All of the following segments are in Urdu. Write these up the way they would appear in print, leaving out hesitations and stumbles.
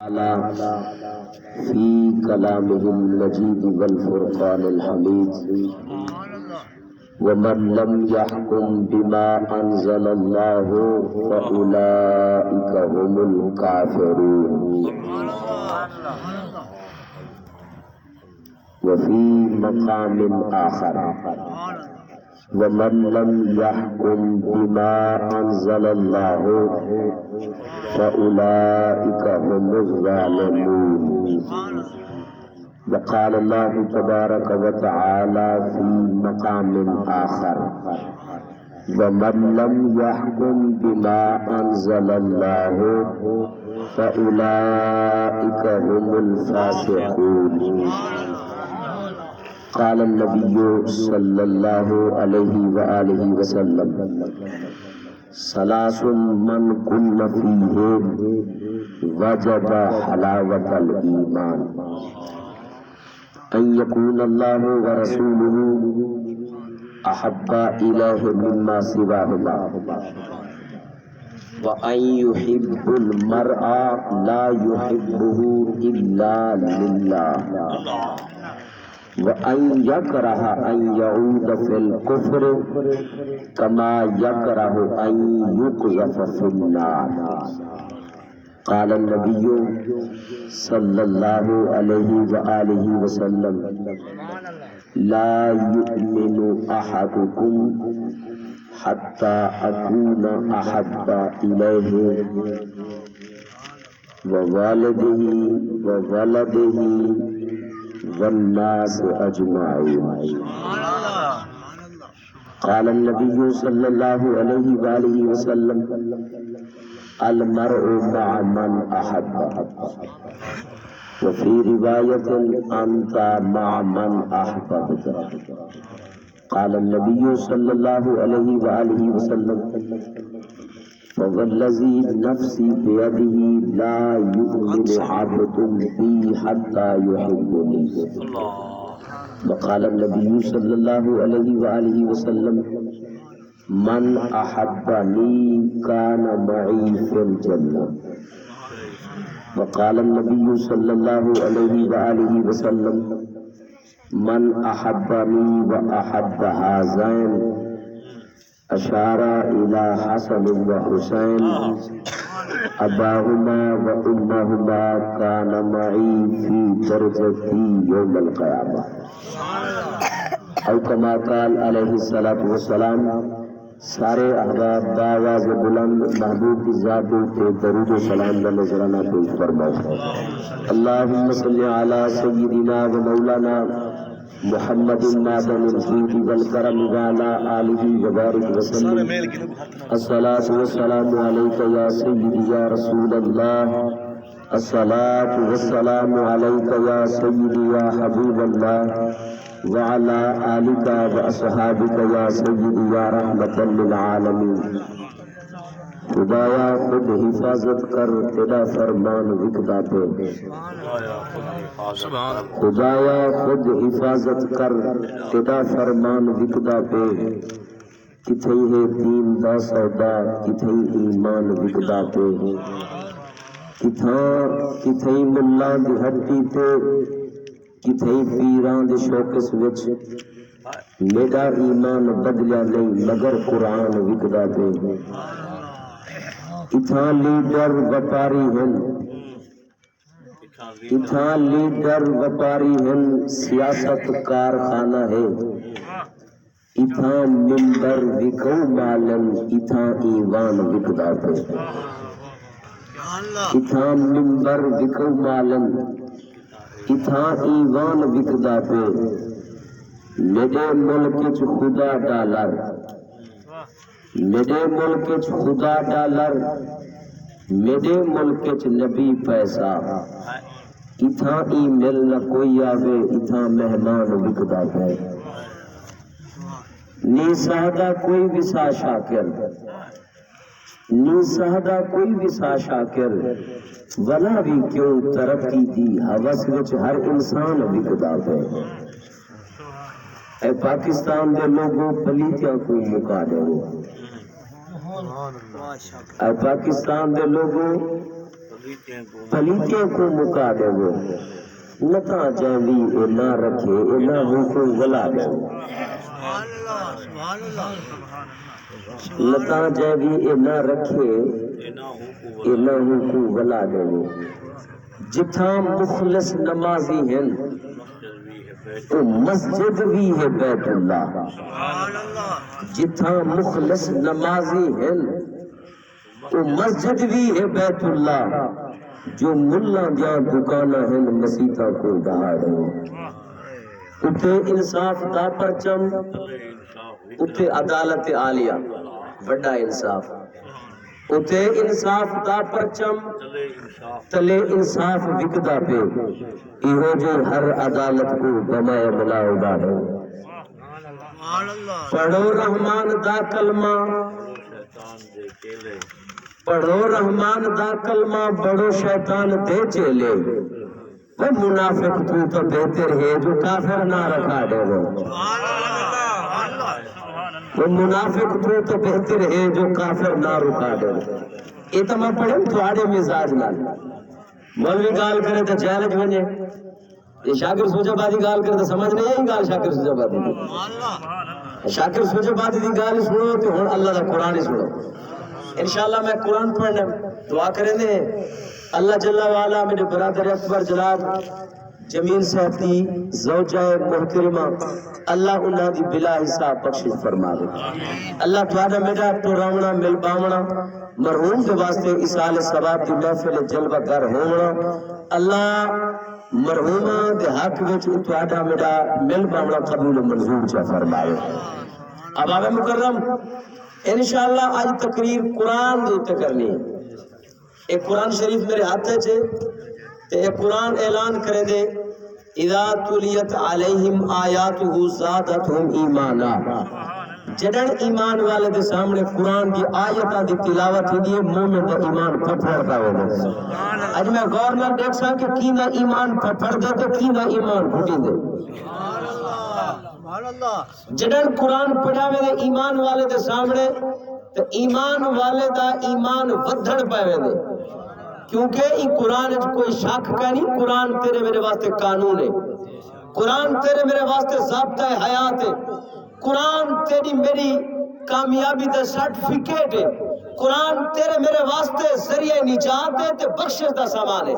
تعالى في كلامه المجيد والفرقان الحميد ومن لم يحكم بما أنزل الله فأولئك هم الكافرون. وفي مقام آخر ومن لم يحكم بما أنزل الله فأولئك هم الظالمون. وقال الله تبارك وتعالى في مقام آخر ومن لم يحكم بما أنزل الله فأولئك هم الفاسقون. قال النبي صلى الله عليه وآله وسلم ثلاث من كن فيه وجد حلاوة الإيمان أن يكون الله ورسوله أحب إليه مما سواهما وأن يحب المرء لا يحبه إلا لله وأن يكره أن يعود في الكفر كما يكره أن يقذف في النار. قال النبي صلى الله عليه وآله وسلم لا يؤمن أحدكم حتى أكون أحب إليه ووالده وولده والناس أجمعين. قال النبي صلى الله عليه وآله وسلم المرء مع من أحب وفي رواية أنت مع من أحببت. قال النبي صلى الله عليه وآله وسلم فوالذي نفسي بيده لا يؤمن عبد بي حتى يحبني. وقال النبي صلى الله عليه وآله وسلم من أحبني كان معي في الجنة. وقال النبي صلى الله عليه وآله وسلم من أحبني وأحب هذين أشار إلى حسن وحسين أباهما وأمهما كان معي في درجتي يوم القيامة. أو كما قال عليه الصلاة والسلام. سارے احباب باواز بلند محبوب کی ذات پہ درود و سلام کا نذرانہ پیش فرمائے. اللهم صل على سيدنا ومولانا محمد معدن الجود والکرم وعلى آلہ وبارک وسلم. الصلاة والسلام عليك يا سيدي يا رسول الله. الصلاة والسلام عليك يا سيدي يا حبيب الله وعلى آلك وأصحابك يا سيدي يا رحمة للعالمين. خدایا خود حفاظت کر تیرا فرمان وکدا پہ. خدایا خود حفاظت کر تیرا فرمان وکدا پہ. کتھئی ہے دین دا سودا کتھئی ایمان وکدا پہ. کتھئی ملا دی ہڈی تے کتھئی پیران دے شوکس وچ. میرا ایمان بدلیا نہیں مگر قرآن وکدا پہ. اتھاں لیڈر وپاری ہیں سیاست کارخانہ ہے. اتھاں ممبر وکو مالن اتھاں ایوان وکدا پہ. اتھاں ممبر وکو مالن اتھاں ایوان وکدا پہ. میرے ملک چ خدا ڈالر میرے ملک چ خدا ڈالر میرے ملک چ نبی پیسہ. اتھاں ای مل نہ کوئی آوے اتھاں مہمان وکدا پہ. نی سہدا کوئی وسا شاکر نی سہدا کوئی وسا شاکر ولا بھی کیوں ترقی دی ہوس وچ ہر انسان وکدا پہ. اے پاکستان دے لوگوں پلیتیاں کو مکا دو. اے پاکستان دے لوگوں پلیتیں کو مکا دے وہ نتا جیوی اے نہ رکھے اے نہ ہو کو گلا دے لتا جیوی اے نہ رکھے اے نہ ہو کو گلا دے وہ جتھاں مخلص نمازی ہیں تو مسجد بھی ہے بیت اللہ جتھاں مخلص نمازی ہیں تو مسجد بھی ہے بیت اللہ جو ملا دیا دکانہ ہیں مسیطہ کو دہاڑے اتے انصاف دا پرچم اتے عدالت عالیہ بڑا انصاف اتے انصاف دا پرچم تلے انصاف وکدا پہ ایہو جو ہر عدالت کو بمائے بلا اڑاڑے پڑھو رحمان دا کلمہ پڑھو رحمان دا کلمہ بڑو شیطان دے چلے وہ منافق تو بہتر ہے جو کافر نہ رکھا دے وہ منافق تو بہتر ہے جو کافر نہ رکھا دے یہ تو میں پڑھیں تو آڑے مزاج نہ مولوی گال کرے تو چیلنج بنے یہ شاکر سوچا بادی گال کرے تو سمجھ نہیں آئی گال شاکر سوچا بادی دی شاکر سوچا بادی دی گال سنو تو ہون اللہ دا قرآن سنو انشاءاللہ میں قرآن پڑھنے دعا کریں دے اللہ جل وعلا میرے برادر اکبر جناب جمیل صاحب دی زوجہ محترمہ اللہ انہاں دی بلا حساب بخشش فرما دے اللہ توانا میرا پروامنا مل باونا مرحوم کے واسطے اسال ثواب دی محفل جلوہ گر ہونا اللہ مرحومہ دے حق وچ توانا میرا مل باونا قبول منظور چا فرما دے اب آبے مکرم انشاءاللہ آج تقریر قرآن دوتے کرنی ہے ایک قرآن شریف میرے ہاتھ ہے تے ایک قرآن اعلان کرے دے اذا تلیت علیہم آیاتہ زادتہم ایمانا جڑن ایمان والے دے سامنے قرآن دی آیتاں دی تلاوت ہی دیئے مومن دا ایمان پھڑتا ہو دے آج میں غور نہ دیکھ سا کہ کی نہ ایمان پھڑ دے تے کی نہ ایمان گھٹی دے جڑن قرآن پڑھا میں دے ایمان والے دے سامنے تو ایمان والے دا ایمان ودھڑ پائے دے کیونکہ یہ قرآن کوئی شک کا نہیں قرآن تیرے میرے واسطے قانون ہے قرآن تیرے میرے واسطے ضابطہ حیات ہے قرآن تیری میری کامیابی دا سرٹیفکیٹ ہے قرآن تیرے میرے واسطے ذریعہ نجات ہے تے بخشش دا سامان ہے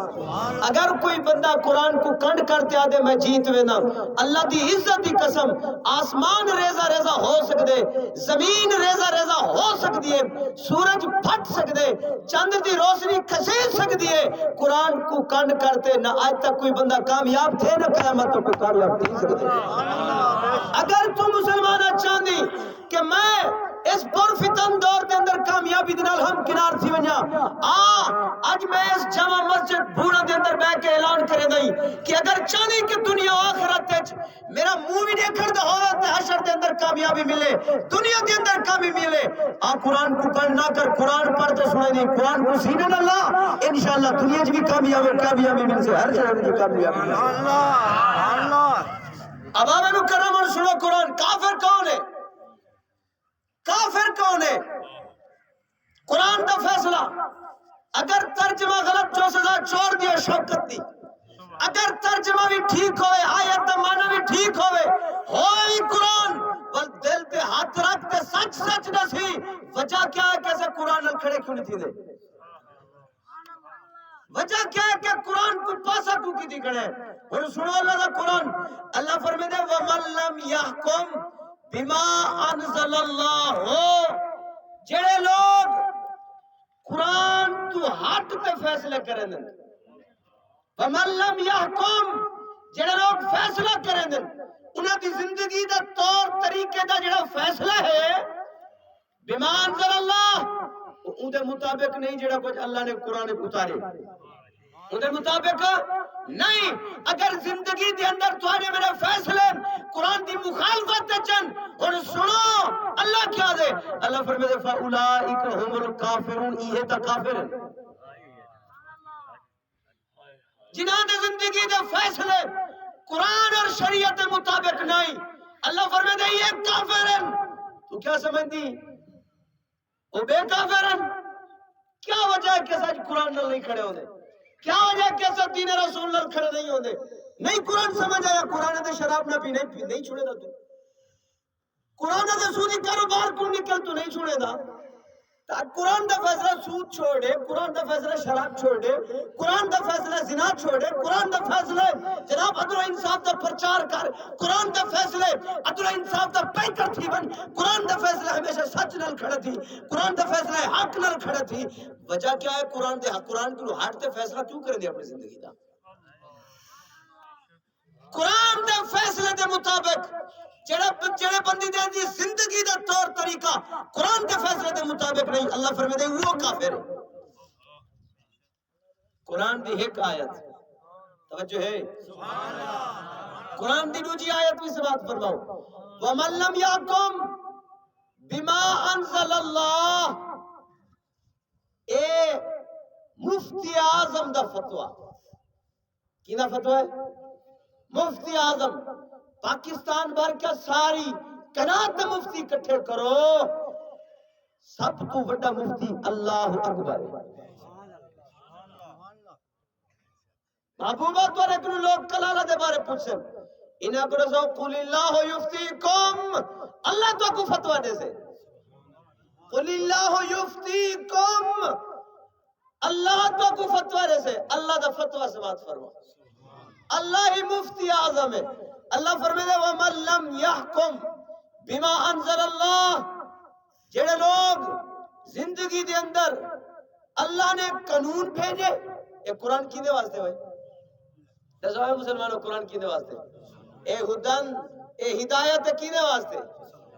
اگر کوئی بندہ قرآن کو کنڈ کرتے آدھے میں جیت وینا اللہ دی عزت دی قسم آسمان ریزہ ریزہ ہو سکدے زمین ریزہ ریزہ ہو سکدی ہے سورج پھٹ سکدے چند دی روشنی کھسیل سکدی ہے قرآن کو کنڈ کرتے نہ آج تک کوئی بندہ کامیاب تھے نہ قیامت تو کوئی کامیاب تھی سکدے اگر تم مسلمان چاندی کہ میں اس پرفتن دور دے اندر کامیابی دنال ہم کنار تھی ونیا آج میں اس جامع مسجد بھونا دے اندر بیٹھ کے اعلان کرے دائی کہ اگر چاہنے کہ دنیا آخرت ہے میرا منہ بھی دیکھر دے ہوئے تے حشر دے اندر کامیابی ملے دنیا دے اندر کامیابی ملے قرآن کو کن نہ کر قرآن پڑھ دے سنے نہیں قرآن کو سینے نہ لا انشاءاللہ دنیا جو بھی کامیابی مل سے ہر جگہ جو کامیابی مل سے اب آمین مکرم اور سنو قرآن کافر کون ہے کافر کون ہے قرآن دا فیصلہ اگر ترجمہ غلط جو سزا چھوڑ دیا شوکت دی اگر ترجمہ بھی ٹھیک ہوئے آیت دا معنی بھی ٹھیک ہوئے قرآن بل دل پہ ہاتھ رکھتے سچ سچ نہ سی وجہ کیا ہے کیسے قرآن کھڑے کیوں نہیں تھی دے وجہ کیا ہے کہ قرآن کو پاسا کیوں کی تھی کھڑے اور سنو اللہ دا قرآن اللہ فرمے دے وَمَن لَمْ يَحْكُمْ بِمَا أَنزَلَ اللَّهُ جڑے لوگ قرآن تو ہٹ تے فیصلے کریں دیں وَمَن لَمْ يَحْكُمْ جڑے لوگ فیصلہ کریں دیں انہاں دی زندگی دا طور طریقے دا جڑا فیصلہ ہے بِمَا أَنزَلَ اللَّهُ ان دے مطابق نہیں جڑا کچھ اللہ نے قرآن اتارے ان دے مطابق نہیں اگر زندگی دے اندر توانے میرے فیصلے قرآن دی مخالفت چن اور سنو اللہ کیا دے اللہ فرمے دے فَأُولَئِكَ هُمُ الْكَافِرُونَ یہ تا کافر ہے جنہاں دے زندگی دے فیصلے قرآن اور شریعت دے مطابق نہیں اللہ فرمے دے یہ کافر ہیں تو کیا سمجھ دی وہ بے کافر ہیں کیا وجہ ہے کہ سج قرآن نال نہیں کھڑے ہوندے؟ کیا وجہ ہے کہ سج دین رسول نال کھڑے نہیں ہوندے؟ نہیں قرآن سمجھ آیا، قرآن دے شراب نہ پی نہیں چھوڑے دا تو، قرآن دے سودی کاروبار کو نکل تو نہیں چھوڑے دا، قرآن دا فیصلہ سود چھوڑے، قرآن دا فیصلہ شراب چھوڑے، قرآن دا فیصلہ زنا چھوڑے، قرآن دا فیصلہ جناب عدل و انصاف دا پرچار کر، قرآن دا فیصلے عدل و انصاف دا پیکر تھی بن، قرآن دا فیصلہ ہمیشہ سچ نال کھڑا تھی، قرآن دا فیصلہ حق نال کھڑا تھی۔ وجہ کیا ہے؟ قرآن دے حق، قرآن کو ہٹ تے فیصلہ کیوں کریں دے اپنی زندگی دا؟ قرآن دے فیصلے دے مطابق جڑے بندی دے زندگی دا طور طریقہ قرآن دے فیصلے دے مطابق نہیں، اللہ فرمائے دے وہ کافر ہے۔ قرآن دی ایک آیت توجہ ہے، قرآن دی دوسری آیت بھی سماعت فرماؤ، وَمَن لَّمْ يَحْكُم بِمَا أَنزَلَ اللَّهُ، اے مفتی اعظم دا فتویٰ، کی نا فتویٰ ہے؟ مفتی اعظم پاکستان بھر کا ساری کنات مفتی کٹھے کرو، سب تو بڑا مفتی اللہ اکبر۔ محبوبہ تو رکھنو لوگ کلالہ دے بارے پوچھیں، انہاں کو رسو قُلِ اللَّهُ يُفْتِيكُمْ، اللہ تو کو فتوہ دے سے، قُلِ اللَّهُ يُفْتِيكُمْ، اللہ تو کو فتوہ دے سے، اللہ دا فتوہ سماعت فرما، اللہ ہی مفتی اعظم ہے۔ اللہ فرمائے وَمَن لَّمْ يَحْكُم بِمَا أَنزَلَ اللَّهُ، جڑے لوگ زندگی دے اندر اللہ نے قانون بھیجے، اے قرآن کی دے واسطے ہوئے، دسوائے مسلمانوں قرآن کی دے واسطے، اے ہدن اے ہدایت کی دے واسطے،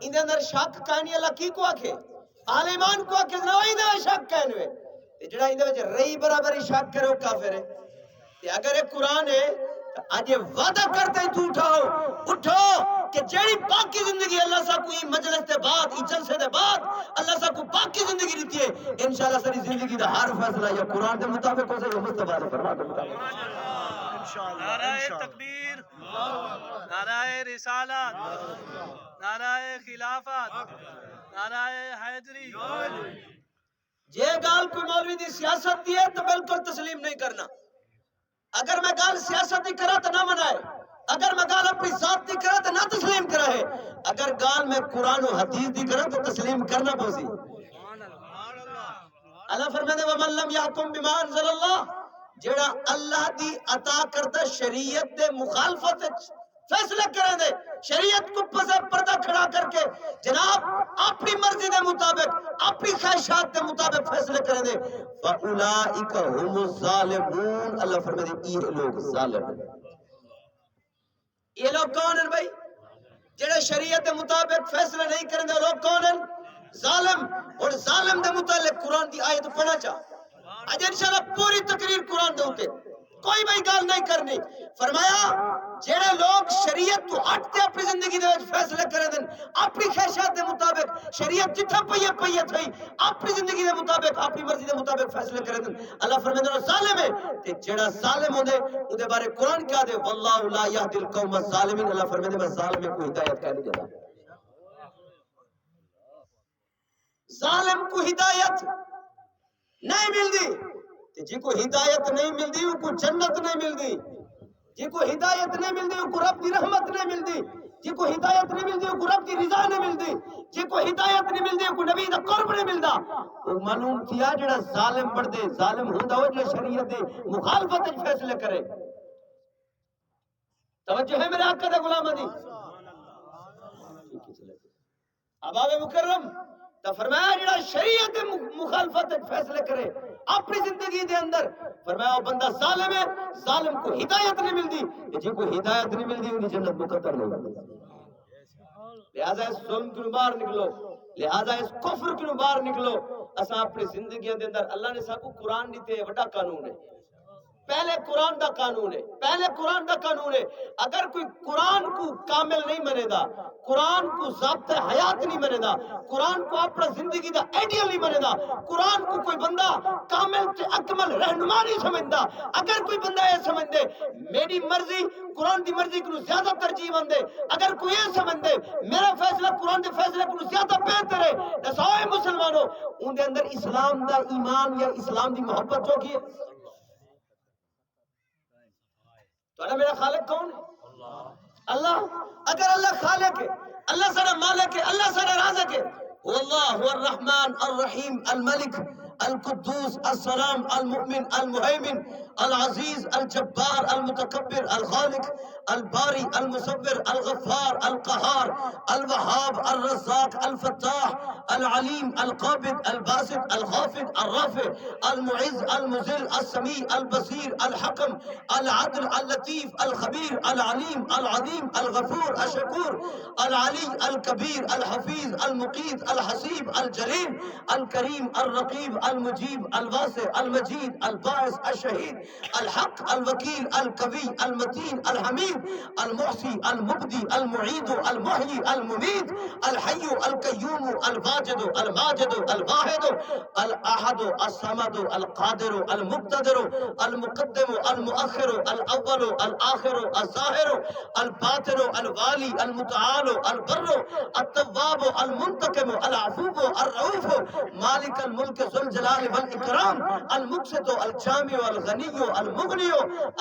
ان دے اندر شک کہنی اللہ کی کو آکھے، اہل ایمان کو آکھے نوائی دے شک کہنوے، جڑا ان دے وجہ رئی برابری شک کرے وہ کافر ہے۔ اگر ایک قرآن ہے آج یہ وعدہ کرتے ہیں تو اٹھو کہ جیڑی باقی زندگی اللہ سا کو مجلس دے بعد جلسے دے بعد اللہ سا کو باقی زندگی دیتی ہے، انشاءاللہ ساری زندگی دا ہر فیصلہ یا قرآن دے مطابق ہو سے یا مصطفیٰ دے فرمان دے مطابق۔ نعرہ تکبیر، نعرہ رسالت، نعرہ خلافت، نعرہ حیدری۔ جے گال کوئی مولوی دی سیاست دی ہے تو بالکل تسلیم نہیں کرنا، اگر میں گال سیاست دی کرا تو نہ منائے، اگر میں گال اپنی ذات دی کرا تو نہ تسلیم کرائے، اگر گال میں قرآن و حدیث دی کرا تو تسلیم کرنا پوسی۔ اللہ فرماتے وَمَن لَّمْ يَحْكُم بِمَا أَنزَلَ اللَّهُ، جڑا اللہ دی عطا کردہ شریعت دے مخالفت فیصلہ کریں دے، شریعت کو پسے پردہ کھڑا کر کے جناب اپنی مرضی دے مطابق اپنی خواہشات دے مطابق فیصلے کریں دے، فَأُولَئِكَ هُمُ الظَّالِمُونَ، اللہ فرماتے یہ لوگ ظالم ہیں۔ یہ لوگ کون ہیں بھائی؟ جڑے شریعت دے مطابق فیصلہ نہیں کریں دے، لوگ کون ہیں؟ ظالم۔ اور ظالم دے متعلق قرآن دی آیت پڑھنا چاہ آج انشاءاللہ پوری تقریر قرآن دے ہوتے، کوئی بھائی گال نہیں کرنی۔ فرمایا جڑے لوگ شریعت تو ہٹتے اپنی زندگی دے فیصلے کریں دیں اپنی خواہشات دے مطابق، شریعت جتھا پئیے تھئی اپنی زندگی دے مطابق اپنی مرضی دے مطابق فیصلے کریں دیں، اللہ فرمائے ظالم ہے۔ تے جڑا ظالم ہوندے او دے بارے قرآن کیا دے واللہ لا یہدی القوم الظالمین، اللہ فرمائے میں ظالم کو ہدایت کا نہیں دیتا، ظالم کو ہدایت نہیں ملدی، جی کو ہدایت نہیں ملدی ان کو جنت نہیں ملدی، جی کو ہدایت نہیں ملدی ان کو رب کی رحمت نہیں ملدی، جی کو ہدایت نہیں ملدی ان کو رب کی رضا نہیں ملدی، جی کو ہدایت نہیں ملدی ان کو نبی دا قرب نہیں ملدا۔ وہ معلوم کیا جڑا ظالم بڑھ دے، ظالم ہوندا ہو جڑا شریعت دے مخالفت وچ فیصلے کرے۔ توجہ ہے میرے آقا دے غلاماں دی؟ اباب مکرم تو فرمایا جڑا شریعت مخالفت فیصلے کرے اپنی زندگی دے اندر، فرمایا وہ بندہ ظالم ہے، ظالم کو ہدایت نہیں ملدی، جن کو ہدایت نہیں ملدی انہیں جنت مقدر نہیں ملدی۔ لہذا اس ظلم کی باہر نکلو، لہذا اس کفر کی باہر نکلو۔ اساں اپنی زندگی دے اندر اللہ نے سب کو قرآن دیتے ہے، بڑا قانون ہے، پہلے قرآن دا قانون ہے، پہلے قرآن دا قانون ہے. اگر کوئی قرآن کو کامل نہیں منے دا، قرآن کو ضابطہ حیات نہیں منے دا، قرآن کو اپنا زندگی دا ایڈیل نہیں منے دا، قرآن کو کوئی بندہ کامل تے اکمل رہنما نہیں سمجھدا، اگر کوئی بندہ یہ سمجھ دے میری مرضی قرآن دی مرضی کو زیادہ ترجیح دے، اگر کوئی یہ سمجھ دے میرا فیصلہ قرآن دے فیصلے کو زیادہ بہتر ہے، دسوئے مسلمانوں ان دے اندر اسلام دا ایمان یا اسلام دی محبت جو کی ہے. تو میرا خالق کون ہے؟ اللہ. اگر اللہ خالق ہے، اللہ سارا مالک ہے، اللہ سارا رازق ہے، واللہ هو الرحمن الرحیم الملک القدوس السلام المؤمن المہیمن العزیز الجبار المتکبر الخالق الباری المصور الغفار القہار الوہاب الرزاق الفتاح العلیم القابض الباسط الخافض الرافع المعز المذل السمیع البصیر الحکم العدل اللطیف الخبیر العلیم العظیم الغفور الشکور العلی الکبیر الحفیظ المقیت الحسیب الجلیل الکریم الرقیب المجیب الواسع المجید الباعث الشہید الحق الوکیل القوی المتین الحمید المحصی المبدی المعید المحیی الممید الحی القیوم الواجد الماجد الواحد الاحد الصمد القادر المقتدر المقدم المؤخر الاول الاخر الظاہر الباطن الوالی المتعال البر التواب المنتقم العفو الرؤوف مالک الملک ذو الجلال والاکرام المقسط الجامع الغنی المغنی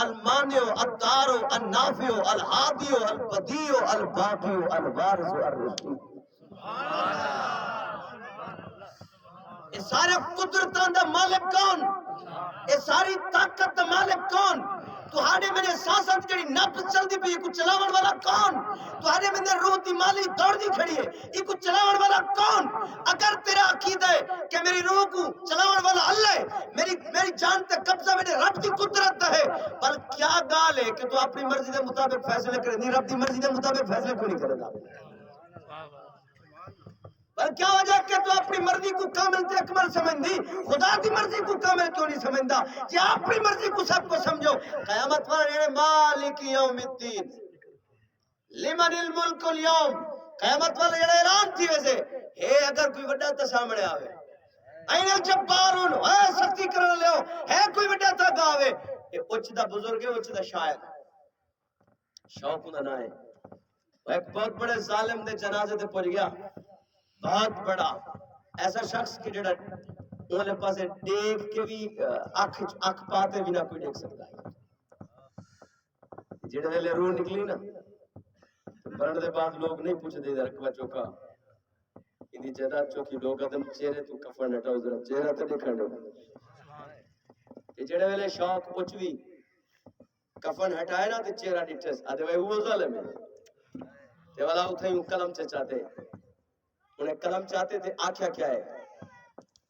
المانع الدار النافع الہادی البدیع الباقی الوارث الرشید. یہ سارے قدرتاں دا مالک کون؟ یہ ساری طاقت دا مالک کون؟ تہاڈے میرے سانساں جڑی نبض چلدی پئی کو چلاون والا کون؟ تہاڈے میرے روح دی مالی دوڑدی کھڑی ہے یہ کو چلاون والا کون؟ اگر تیرا عقیدہ ہے کہ میری روح کو چلاون والا اللہ ہے، میری جان تے قبضہ میرے رب دی قدرت ہے، پر کیا گال ہے کہ تو اپنی مرضی دے مطابق فیصلے کرے نہیں، رب دی مرضی دے مطابق فیصلے کیوں نہیں کرے گا؟ پر کیا وجہ کہ تو اپنی مرضی کو کامل تے اکمل سمجھ دی، خدا دی مرضی کو کامل کیوں نہیں سمجھدا؟ جی اپنی مرضی کو سب کو سمجھو. قیامت پر مالک یوم الدین لمن الملک اليوم، قیامت والا جڑا اعلان تھی ویسے ہے اگر کوئی بڑا تا سامنے آوے این الجبارون اے سختی کرنے لے ہے کوئی بڑا تا گاوے اے اچھ دا بزرگ ہے اچھ دا شاعر شوق دا نہ ہے. ایک بہت بڑے ظالم دے جنازے تے پہنچ گیا، بہت بڑا ایسا شخص کہ جڑا انہوں پاسے دیکھ کے بھی آنکھ پاتے بھی نہ کوئی دیکھ سکتا ہے. جڑے ویلے روح نکلی نا مرن دے بعد لوگ نہیں پوچھ دے رکبہ چوکا ادھی جدہ چوکی لوگ ادم چہرے تو کفن نٹاؤ ذرا چہرہ تو دیکھا دو. جڑے ویلے شوق پوچھ بھی کفن ہٹائے نا تے چہرہ ڈٹھس آدھے بھائی وہ ظالم ہے تے والا اتھائی کلم چاہتے انہیں کلم چاہتے تھے. آکھیا کیا ہے؟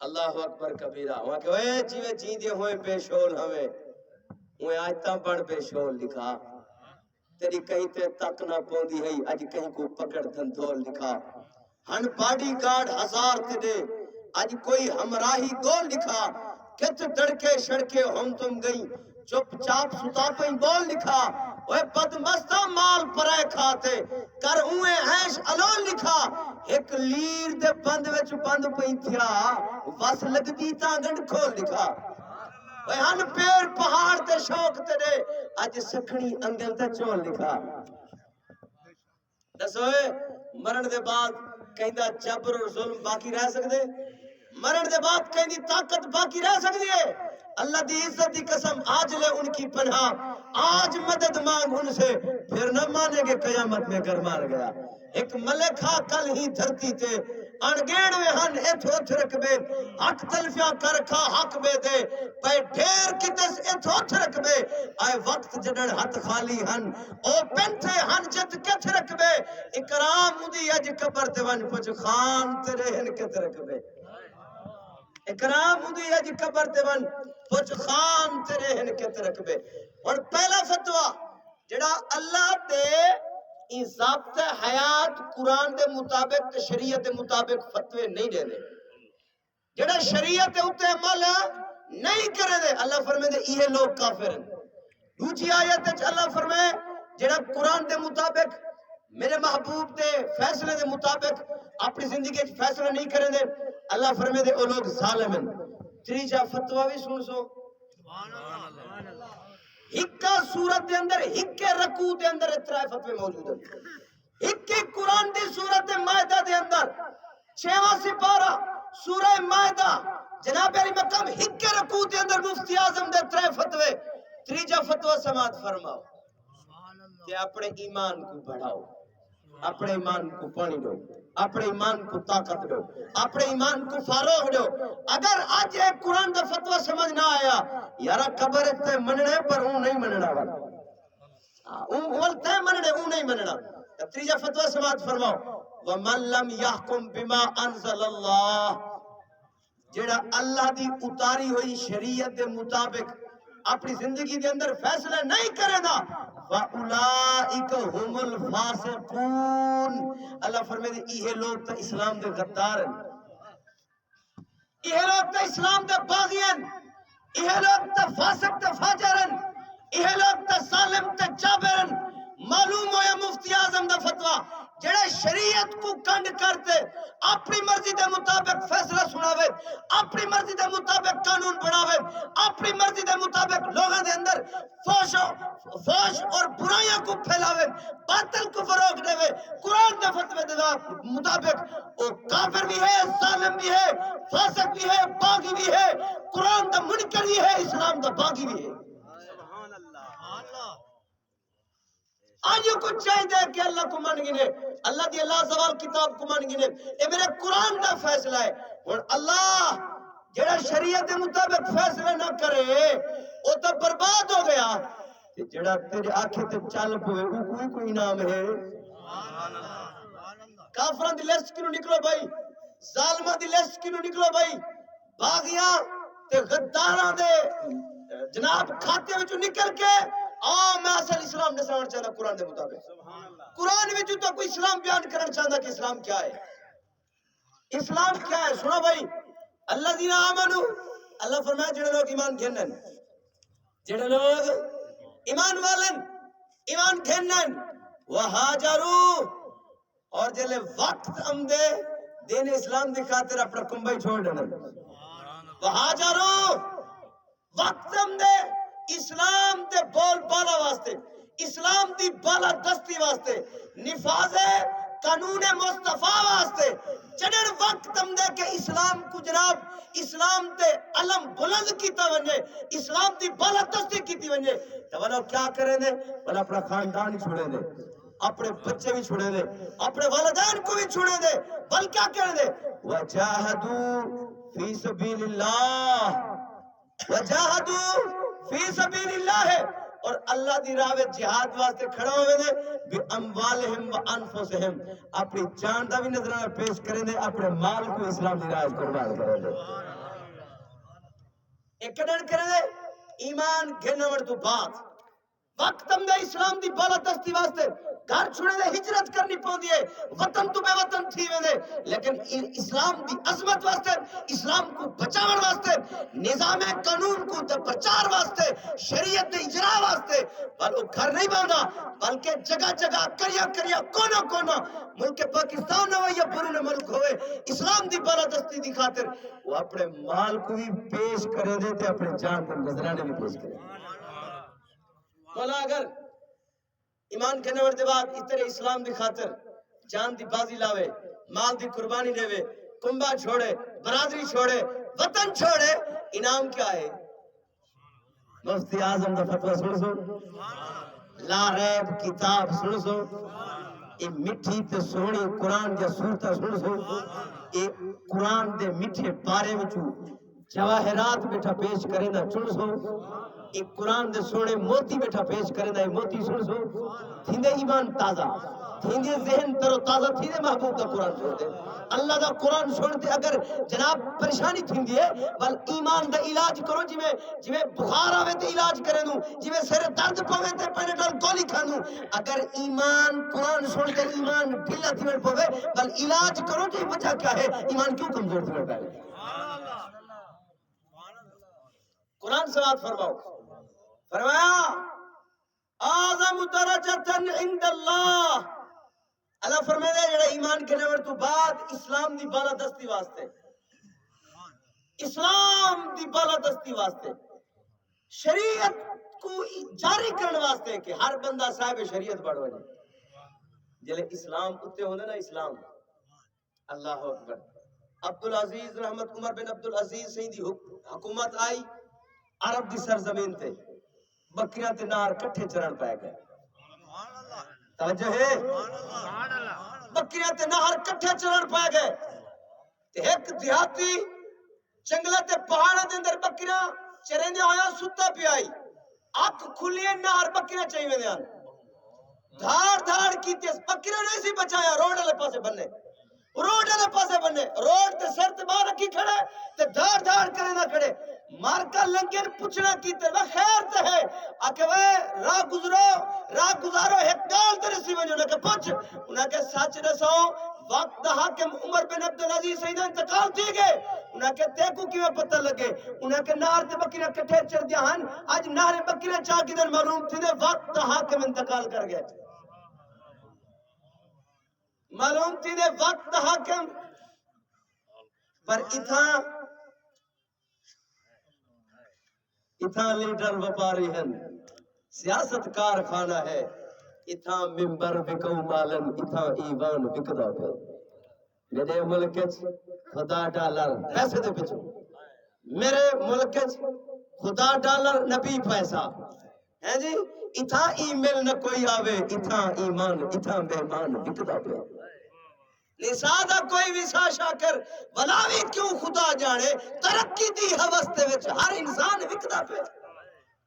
اللہ اکبر کبیرہ. وہاں کہ اے جیوے جیندے ہوئے بے شول ہمیں وہ آیتاں پڑھ بے شول لکھا تیری کہیں تے تک نہ پوندی ہے اج کہیں کو پکڑ دھندول لکھا ہن باڈی گارڈ ہزار تے دے اج کوئی ہمراہی گول لکھا کت دڑکے شڑکے ہم تم گئی چپ چاپ ستا پہیں بول لکھا وہ بدمستہ مال پرائے کھاتے کر اوے عیش الون لکھا ایک لیر دے بند وچ بند پہیں تھیا وس لگدی تانگن کھول لکھا وہ ہن پیر پہاڑ تے شوق تے دے اج سکھنی انگل تے چول لکھا. دسوئے مرن دے بعد کہیں دا جبر اور ظلم باقی رہ سکدے؟ مرن دے بعد کہیں دی طاقت باقی رہ سکدی ہے؟ اللہ دی عزت دی قسم آج لے ان کی پناہ آج مدد مانگ ان سے پھر نہ مانے گے قیامت میں گر مار گیا. ایک ملکہ کل ہی دھرتی تے انگیڑ میں ہن ایتھوتھ رکبے حق تلفیاں کرکھا حق بے دے پہ ڈھیر کتس ایتھوتھ رکبے آئے وقت جڑن ہاتھ خالی ہن او پنتھے ہن جت کتھ رکبے اکرام دی اج قبر تے ون پچ خان تیرے ہن کت رکبے اکرام دی اج قبر تے ون پچ خان تیرے ہن کت رکبے. اور پہلا فتوہ جڑا اللہ دے ان ضابط حیات قرآن دے مطابق شریعت دے مطابق فتوے نہیں دے دے جڑا شریعت دے اتے عمل نہیں کرے دے اللہ فرمائے دے یہ لوگ کافر ہیں. دوسری آیت وچ اللہ فرمائے جڑا قرآن دے مطابق میرے محبوب دے فیصلے دے مطابق اپنی زندگی وچ فیصلہ نہیں کریں دے اللہ فرمائے دے او لوگ ظالم ہیں تیجا فتوی بھی سن سو ہکا سورت دے اندر ہکے رکوع دے اندر اترائے فتوی موجود ہیں ہکے قرآن دی سورت مائدہ دے اندر 6واں سپارہ سورہ مائدہ جناب علی مقام ہکے رکوع دے اندر مفتی اعظم دے ترے فتوی تیجا فتوی سماعت فرماؤ کہ اپنے ایمان کو بڑھاؤ اپنے ایمان کو پانی دو اپنے ایمان کو طاقت دو اپنے ایمان کو فاروق دو اگر آج ایک قرآن دا فتوہ سمجھ نہ آیا یارا قبر تے مننے پر اون نہیں مننا والا اون تے مننے اون نہیں مننا تیجا فتوہ سماعت فرماؤ وَمَن لَّمْ يَحْكُمْ بِمَا أَنزَلَ اللَّهُ جڑا اللہ دی اتاری ہوئی شریعت دے مطابق اپنی زندگی دے اندر فیصلہ نہیں کرے گا فَأُولَئِكَ هُمُ الْفَاسِقُونَ اللہ فرمائے دے یہ لوگ تا اسلام دے غدار ہیں یہ لوگ تا اسلام دے باغی ہیں یہ لوگ تا فاسق تے فاجر ہیں یہ لوگ تا ظالم تے جابر ہیں معلوم ہویا مفتی اعظم دا فتوہ جڑے شریعت کو کنڈ کرتے اپنی مرضی دے مطابق فیصلہ سناوے اپنی مرضی دے مطابق قانون بناوے اپنی مرضی دے مطابق لوگوں دے اندر فوش اور برائیاں کو پھیلاوے باطل کو فروغ دے قرآن دے فتوے دے مطابق وہ کافر بھی ہے ظالم بھی ہے فاسق بھی ہے باغی بھی ہے قرآن دا منکر بھی ہے اسلام دا باغی بھی ہے آج یہ کچھ چاہیے کہ اللہ کو مان گنے اللہ دی اللہ زوال کتاب کو مان گنے اے میرے قرآن دا فیصلہ ہے اور اللہ جڑا شریعت کے مطابق فیصلہ نہ کرے وہ تو برباد ہو گیا جڑا تیرے آنکھیں تے چل پوے وہ کوئی انعام ہے کافران دی لسٹ کیوں نکلو بھائی ظالمہ دی لسٹ کیوں نکلو بھائی باغیاں تے غداراں دے جناب کھاتے وچوں نکل کے میں اصل اسلام نے سمجھ چاہتا قرآن دے مطابق قرآن میں جو تو کوئی اسلام بیان کرنا چاہتا کہ اسلام کیا ہے اسلام کیا ہے سنو بھائی اللہ دینا آمنو اللہ فرمائے جڑے لوگ ایمان گھنن جڑے لوگ ایمان والن ایمان گھنن وہاجرو اور جلے وقت امدے دین اسلام دی خاطر اپنا کنبائی چھوڑ دنن وہاجرو وقت امدے اسلام دے بول بالا واسطے اسلام دی بالا دستی واسطے نفاذ قانون مصطفیٰ واسطے جنن وقت ہم دے کہ اسلام کو جناب اسلام دے علم بلند کیتا ونجے اسلام دی بالا دستی کیتی ونجے تو وہ کیا کریں دے وہ اپنا خاندان چھوڑے دے اپنے بچے بھی چھوڑے دے اپنے والدین کو بھی چھوڑے دے بل کیا کریں دے وَجَاهَدُوا فِي سَبِيلِ اللَّهِ وَجَاهَدُوا فی سبیل اللہ ہے اور اللہ دی راہ میں جہاد واسطے کھڑا ہوئے دے بی اموالہم و انفسہم اپنی جان دا بھی نظرانہ پیش کریں دے اپنے مال کو اسلام دی راہ قربان کریں دے ایک کڑن کریں دے ایمان گھنور تو بات وقت ہم دے اسلام دی بالا دستی واسطے گھر چھوڑے دے ہجرت کرنی پہن دیئے وطن تو بے وطن تھی میں دے لیکن اسلام دی عظمت واسطے اسلام کو بچاور واسطے نظام قانون کو پرچار واسطے شریعت دے اجرا واسطے بل وہ گھر نہیں باندھا بلکہ جگہ جگہ کریا کونا کونا ملک پاکستان ہوئے یا برون ملک ہوئے اسلام دی بالا دستی دی خاطر وہ اپنے مال کو بھی پیش کرے دیتے اپنے جان کو نظرانے بھی پیش کرے مولا اگر ایمان کہنے ورد بعد اتنے اسلام دی خاطر جان دی بازی لاوے مال دی قربانی دے وے کنبہ چھوڑے برادری چھوڑے وطن چھوڑے انعام کیا ہے مفتی اعظم دا فتوہ سن سو لا ریب کتاب سن سو اے مٹھی تے سونی قرآن یا سورتہ سن سو اے قرآن دے مٹھے پارے وچو جواہرات بیٹھا پیش کریں دا سن سو ایک قرآن دے سونے موتی بیٹھا پیش کریں دا موتی سن سو تھیندے ایمان تازہ تھیندے ذہن تر و تازہ تھیندے محبوب دا قرآن سن دے اللہ دا قرآن سن دے اگر جناب پریشانی تھیندی ہے بل ایمان دا علاج کرو جی میں بخار آوے تے علاج کریں دوں جی میں سر درد پوے تے پینیٹال گولی کھانوں اگر ایمان قرآن سن دے ایمان ڈھیلا تھی میں پوے بل علاج کرو جی وجہ کیا ہے ایمان کیوں کمزور تھی میں پہلے قرآن سے بات فرماؤ فرمایا درجتن عند اللہ. اللہ فرمائے جڑا ایمان کرنے والے تو بعد اسلام دی بالا دستی واسطے، اسلام دی بالا دستی واسطے، شریعت کو جاری کرنے واسطے کہ ہر بندہ صاحب شریعت بڑھ وجے جلے اسلام کتے ہونے نا اسلام. اللہ اکبر. عبدالعزیز رحمت عمر بن عبدالعزیز سے دی حکومت آئی عرب دی سرزمین تے، بکریاں تے نار کٹھے چرن پہ گئے. توجہ ہے، بکریاں تے نار کٹھے چرن پہ گئے. ایک دیہاتی جنگلہ تے پہاڑا دے اندر بکریاں چرندے ہویا ستا پی آئی، آنکھ کھلیے نار بکریاں چاہیے میں دیان دھاڑ دھاڑ کی تیس بکریاں نہیں سی بچایا. روڈ والے پاسے بننے، روڈ والے پاسے بننے، روڈ تے سر تے باہر رکھی کھڑے تے دھاڑ دھاڑ کرے نہ کھڑے. مار کا لنگر پوچھنا کیتے وہ خیر تے ہے آکے وہ راہ گزرو، راہ گزارو ایک گال تے رسی بنجو نے کہ پوچھ انہاں کے سچ دسو وقت حاکم عمر بن عبدالعزیز سیدہ انتقال تھی گئے. انہاں کے تیکو کی میں پتہ لگے انہاں کے نار تے بکریاں کٹھے چر دیا ہن آج نار بکریاں چاہ کی دن معلوم تھی دے وقت حاکم انتقال کر گئے. معلوم تھی دے وقت حاکم پر اتھا لیڈر وپاری ہیں، سیاست کارخانہ ہے. اتھا ممبر بکو مالن، اتھا ایوان بکدا پہ. میرے ملک خدا ڈالر پیسے دے پچھو، میرے ملک خدا ڈالر نبی پیسہ ہے جی. اتھا ای میل نہ کوئی آوے، اتھا ایمان اتھا مہمان بکدا پہ. نسادہ کوئی ویسا شاکر ولاوی کیوں خدا جانے ترقی دی حوث دے وچ ہر انسان وکدا پہ.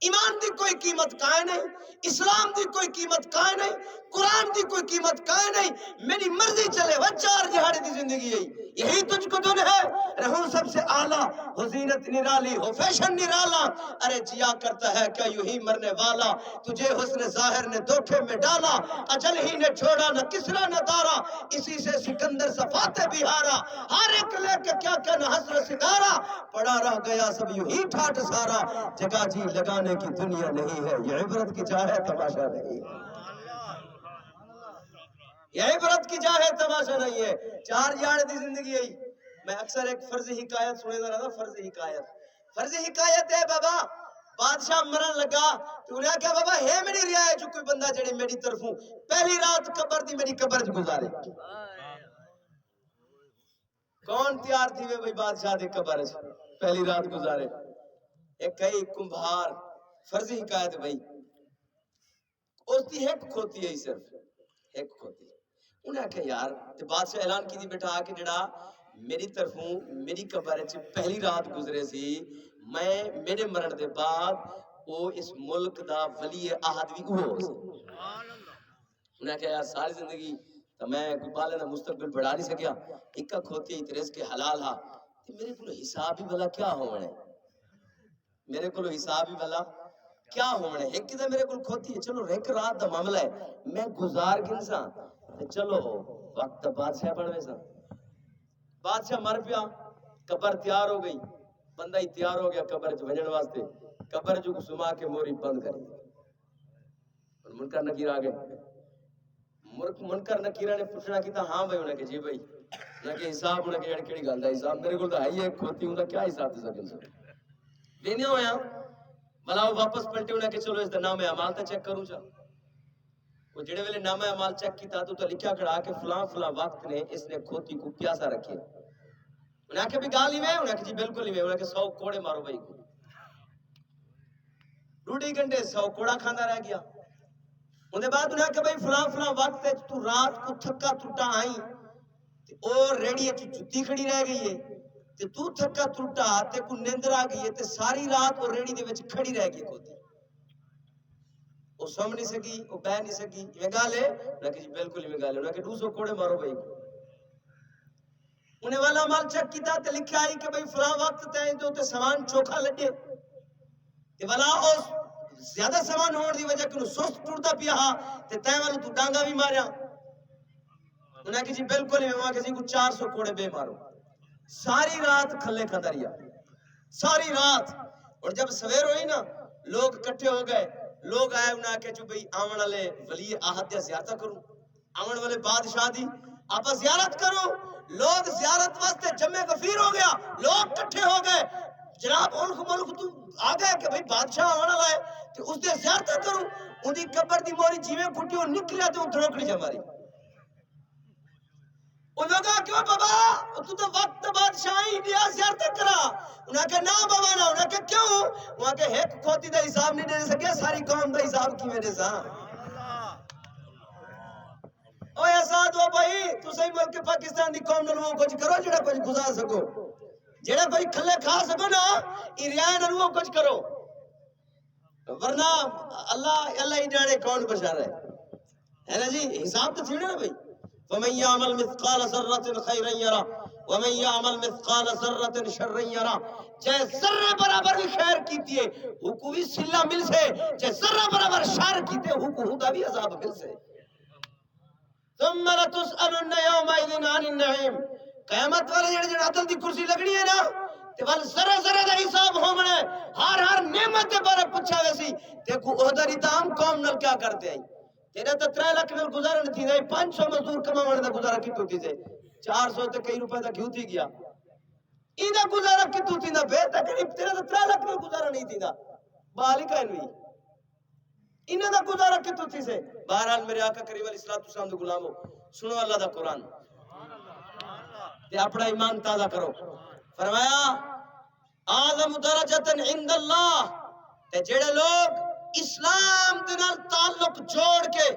ایمان دی کوئی قیمت کائے نہیں، اسلام دی کوئی قیمت کائے نہیں، قرآن دی کوئی قیمت کائے نہیں. میری مرضی چلے وہ چار جہاڑی دی زندگی یہی تجھ کو دن ہے. رہوں سب سے اعلیٰ، ہو زینت نرالی، ہو فیشن نرالا. ارے جیا کرتا ہے کیا یوں ہی مرنے والا، تجھے حسن ظاہر نے دھوکے میں ڈالا. اجل ہی نے چھوڑا نہ کسرا نہ دارا، اسی سے سکندر صفات بہارا. ہر ایک لے کے کیا کیا نہ حسر ستارہ، پڑا رہ گیا سب یوں ہی ٹھاٹ سارا. جگہ جی لگانے کی دنیا نہیں ہے، یہ عبرت کی جا ہے تماشا نہیں ہے. یہ عبرت کی جا ہے تماشا نہیں ہے. چار جاڑ دی زندگی ہے. میں اکثر ایک فرضی حکایت سنے دا رہا تھا. فرضی حکایت ہے بابا بادشاہ مرن لگا تو انہیں کہا بابا ہے میری رعایت جو کوئی بندہ جڑے میری طرفوں پہلی رات قبر دی میری قبر گزارے. کون تیار تھی وے بھائی بادشاہ دی قبر پہلی رات گزارے؟ ایک کئی کمبھار. فرضی حکایت بھائی اس دی ایک کھوتی ہے، صرف ایک کھوتی. انہیں کہا یار بادشاہ اعلان کی دی بیٹھا کہ جڑا میری طرفوں میری قبر پہلی رات گزرے سی، میں میرے مرن دے بعد وہ اس ملک دا ولی عہد بھی ہو سی. انہیں کہا یار ساری زندگی تو میں کوئی بالے دا مستقبل بڑھا نہیں سکیا، ایک کھوتی ہے رزق حلال ہا، میرے کو حساب ہی بلا کیا ہونے، میرے کو حساب ہی بلا کیا ہونے. ایک کدھر میرے کو کھوتی ہے، چلو ایک رات دا معاملہ ہے میں گزار گنسا چلو وقت بادشاہ بڑھوے سا. بادشاہ مر پیا، قبر تیار ہو گئی، بندہ ہی تیار ہو گیا قبر جو بھجن واسطے. قبر جو سما کے موری بند کری. منکر نکیر آگئے. منکر نکیرہ نے پوچھنا کیتا ہاں بھائی، انہیں کہ جی بھائی، انہیں کہ حساب، انہیں کہ یعنی کیڑی گل دا حساب میرے کو تو ہے ہی ایک کھوتی ہوں دا کیا حساب دے سکن سا. وینیا ہویا بلا وہ واپس پلٹے. انہیں کہ چلو اس دا نام اعمال تا چیک کروں چا. وہ جڑے ویلے نام اعمال چیک کیتا تو لکھیا کھڑا کہ فلاں فلاں وقت نے اس نے کھوتی کو پیاسا رکھے. انہیں کہ بھی گال ہی میں، انہیں کہ جی بالکل ہی میں. انہیں کہ 100 کوڑے مارو بھائی کو. ڈوڑی گھنٹے 100 کوڑا کھانا رہ گیا. انہیں بعد انہیں کہ بھائی فلاں فلاں وقت تو رات کو تھکا ٹوٹا آئی اور ریڑی جتی کھڑی رہ گئی ہے تے تو تھکا ٹوٹا تے کو نیندر آ گئی ہے تے ساری رات وہ ریڑی دے وچ کھڑی رہ گئی کھوتی. وہ سم نہیں سکی، وہ بہ نہیں سکی. یہ گال ہے؟ انہیں کہ جی بالکل ہی گال ہے. انہیں کہ 200 کوڑے مارو بھائی کو. انہیں والا مال چیک کیتا تے لکھا آئی کہ بھائی فلاں وقت تے جو تے سامان چوکھا لگے تے والا اس زیادہ سامان ہونے دی وجہ کہ سست ٹوٹتا پیا تے تے والا تو ڈانگا بھی ماریا. انہیں کہ جی بالکل ہی میں کہ جی کو 400 کوڑے بے مارو. ساری رات کھلے کھدا رہیا، ساری رات. اور جب سویر ہوئی نا لوگ کٹھے ہو گئے، لوگ آئے انہاں کہ جو بھئی آمن والے ولی آہد دیا زیارت کروں آمن والے بادشاہ دی آپ زیارت کرو لوگ زیارت واسطے جمع غفیر ہو گیا لوگ کٹھے ہو گئے جناب ملک تو آ گئے کہ بھئی بادشاہ آمن والا ہے کہ اس دے زیارت کروں ان دی قبر دی موری جیویں پھٹی اور نکلیا تو دھڑوکڑی جماری ان لوگا کیوں بابا تو وقت بادشاہی دیا زیارت کرا انہاں کہ نا بابا نا انہاں کہ کیوں وہاں کہ ایک کھوتی دا حساب نہیں دے سکے ساری قوم دا حساب کی میرے ساں اوہ احساد ہو بھائی تو صحیح ملک پاکستان دی قوم نلووں کچھ کرو جڑا کچھ گزار سکو جڑا کوئی کھلے کھا سکو نا ایریاں نلووں کچھ کرو ورنہ اللہ ہی جانے کون بشار ہے نا جی حساب تو تھیڑے نا بھائی وَمَنْ يَعْمَلْ مِثْقَالَ ذَرَّةٍ خَيْرًا يَرَهُ وَمَنْ يَعْمَلْ مِثْقَالَ ذَرَّةٍ شَرًّا يَرَهُ چاہے ذرے برابر بھی خیر کیتی ہے حکوی سلہ مل سے چاہے ذرہ برابر شر کیتے حکوہ دا بھی عذاب مل سے ثُمَّ لَتُسْأَلُنَّ يَوْمَئِذٍ عَنِ النَّعِيمِ قیامت والے جڑے عدل دی کرسی لگنی ہے نا تے ول ذرہ ذرہ دا حساب ہومنے ہر نعمت دے بارے پوچھا ویسی دیکھو عہدہ ریتام قوم نل کیا کرتے ہیں تیرے تو 3 لاکھ نال گزارا نہیں تھی 500 مزدور کمانے دا گزارا کیتو تھی سے 400 تے کئی روپے دا کیوں تھی گیا ایندا گزارا کیتو تھی نا بے تقریب تیرے تو 3 لاکھ نال گزارا نہیں تھی دا بالی کائن ہوئی انہاں دا گزارا کیتو تھی سے بہرحال میرے آقا کریم علیہ الصلوۃ والسلام دے غلامو سنو اللہ دا قرآن تے اپنا ایمان تازہ کرو فرمایا اعظم درجۃ عند اللہ تے جڑے لوگ اسلام دے نال تعلق جوڑ کے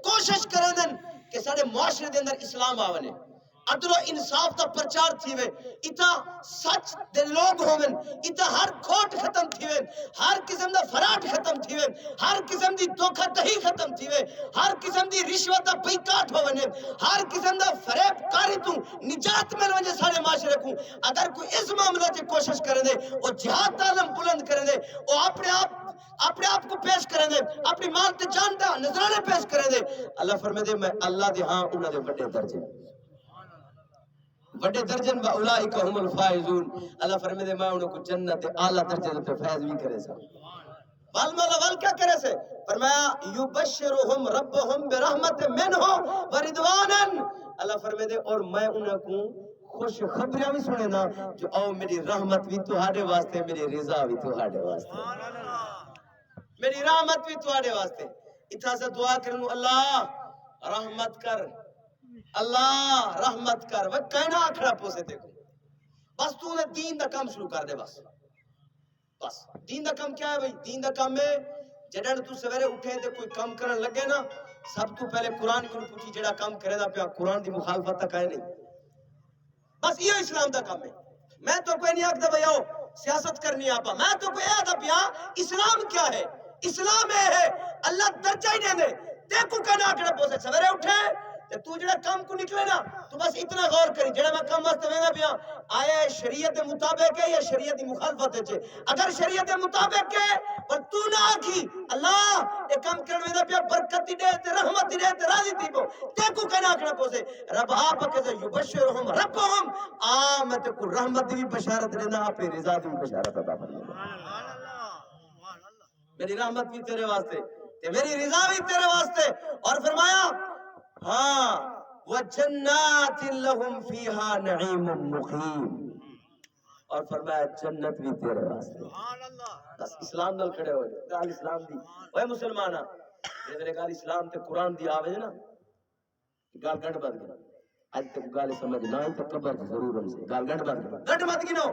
کوشش کریں دن کہ سارے معاشرے دے اندر اسلام آونے عدل و انصاف دا پرچار تھیوے اتا سچ دے لوگ ہوون اتا ہر کھوٹ ختم تھیوے ہر قسم دا فراڈ ختم تھیوے ہر قسم دی دھوکہ دہی ختم تھیوے ہر قسم دی رشوت دا بائیکاٹ ہوونے ہر قسم دا فریب کاری تو نجات مل وجہ سارے معاشرے کو اگر کوئی اس معاملہ سے کوشش کرے دے وہ جہاد دا علم بلند کرے دے وہ اپنے آپ کو پیش کریں دے اپنی مال تے جان دا نظرانے پیش کریں دے اللہ فرمائے دے میں اللہ دے ہاں انہاں دے بڑے درجے بڑے درجن و اولئک هم الفائزون اللہ فرمائے دے میں انہوں کو جنت اعلیٰ درجے پہ فیض بھی کرے سا والمالا وال کیا کرے سے فرمایا یبشرہم ربہم برحمت منہ وردوانا اللہ فرمائے دے اور میں انہوں کو خوش خبریاں بھی سنے نا جو او میری رحمت بھی تہاڈے واسطے میری رضا بھی تہاڈے واسطے میری رحمت بھی تہاڈے واسطے اتھا سے دعا کروں اللہ رحمت کر اللہ رحمت کر وہ کہنا آکھڑا پوسے دیکھو بس تو نے دین دا کام شروع کر دے بس دین دا کام کیا ہے بھئی دین دا کام میں جڑن تو سویرے اٹھے تے کوئی کام کرن لگے نا سب تو پہلے قرآن کو پوچھی جڑا کام کرے دا پیا قرآن دی مخالفت تک آئے نہیں بس یہ اسلام دا کام ہے میں تو کوئی نہیں آکھتا بھئی آؤ سیاست کرنی آپا میں تو کوئی آدھا پیا اسلام کیا ہے اسلام ہے اللہ درجہ ہی دے دے دیکھو کہنا آکھڑا پوسے سویرے اٹھے تو جڑا کام کو نکلے نا تو بس اتنا غور کری جڑا میں کام واسطے وینگا پیا آیا شریعت مطابق ہے یا شریعت دی مخالفت ہے اگر شریعت مطابق ہے پر تو نہ آکھی اللہ یہ کام کرنے وینگا پیا برکت دی دے تے رحمت دی دے تے راضی تھی پو دیکھو کہنا آکھنا پوسے رب آپ کہتے یبشرہم ربہم آمت کو رحمت دی بشارت دینا اپنی رضا دی بشارت عطا فرمائے میری رحمت بھی تیرے واسطے تے میری رضا بھی تیرے واسطے اور فرمایا ہاں وَجَنَّاتٍ لَهُمْ فِيهَا نَعِيمٌ مُقِيمٌ اور فرمایا جنت بھی تیرے واسطے بس اسلام نال کھڑے ہوئے گال اسلام دی اوے مسلمانہ یہ میرے گال اسلام تے قرآن دی آوے نا گال گنڈ بات گنا آج تک گال سمجھ نہ آئی تو قبر ضرور ہم سے گال گنڈ بات گنا گنڈ بات گنو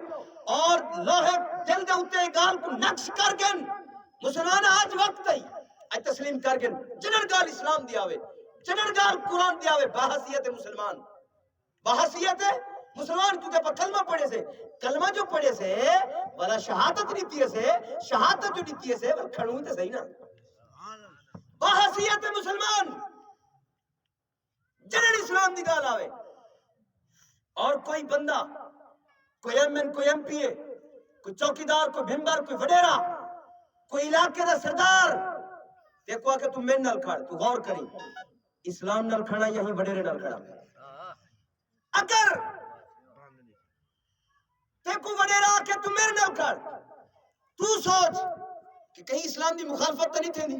اور لوہے جل دے ہوتے گال کو نقش کر گن مسلمانہ آج وقت ہے آج تسلیم کر گن جنر گال اسلام دی آوے جنرگار قرآن دیا ہوئے بحثیت مسلمان بحثیت مسلمان کیونکہ پا کلمہ پڑھے سے کلمہ جو پڑھے سے والا شہادت نہیں دیئے سے شہادت جو نہیں دیئے سے وہ کھڑوئی تے صحیح نا بحثیت مسلمان جنر اسلام دی گال آوے اور کوئی بندہ کوئی ایمن کوئی ایم پی اے کوئی چوکیدار کوئی بھمبر کوئی وڈیرا کوئی علاقے دا سردار دیکھو آکے تم میں نل کھڑ تو غور کریں اسلام نال کھڑا یہی وڈیرے نال کھڑا اگر تے کو وڈیرا کہ تو میرے نال کھڑ تو سوچ کہ کہیں اسلام دی مخالفت نہیں تھی.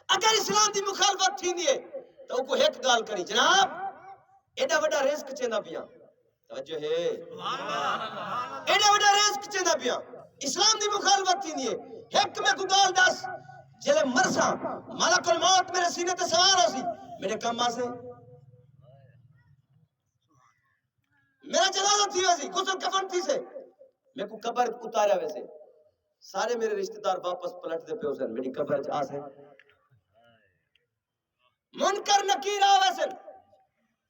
اگر اسلام دی مخالفت تھی ہے تو کو ایک گال کری جناب ایڈا بڑا رزق چیندا پیا. توجہ ہے ایڈا بڑا رزق چیندا پیا. اسلام دی مخالفت تھی ہے ایک میں کو گال دس جلے مرسا ملک الموت میرے سینے تے سوار ہو سی میرے کام آسے میرا جنازہ تھی ویسی غسل کفن تھی سے میں کو قبر اتاریا ویسے سارے میرے رشتہ دار واپس پلٹ دے پہ حسین میری قبر آس ہے منکر نکیر آوے سے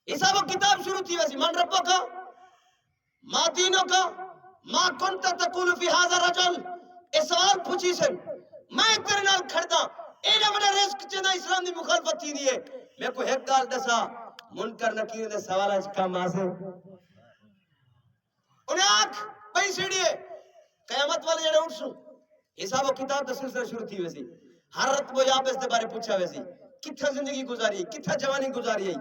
حساب و کتاب شروع تھی ویسی من ربوں کا ما دینوں کا ما کنت تقول فی هذا الرجل اس سوال پوچھی سے میں تیرے نال کھڑدا ایڈا بڑا رزق چندا اسلام دی مخالفت تھی دی ہے میں کو ایک گال دسا منکر نکیر دے سوالاں وچ کم آسے انہیں آنکھ پئی سیڑھی ہے قیامت والے جڑے اٹھ سو حساب و کتاب دا سلسلہ شروع تھی ویسی ہر رات وہ یہاں پہ اس دے بارے پوچھا ویسی کتھا زندگی گزاری کتھا جوانی گزاری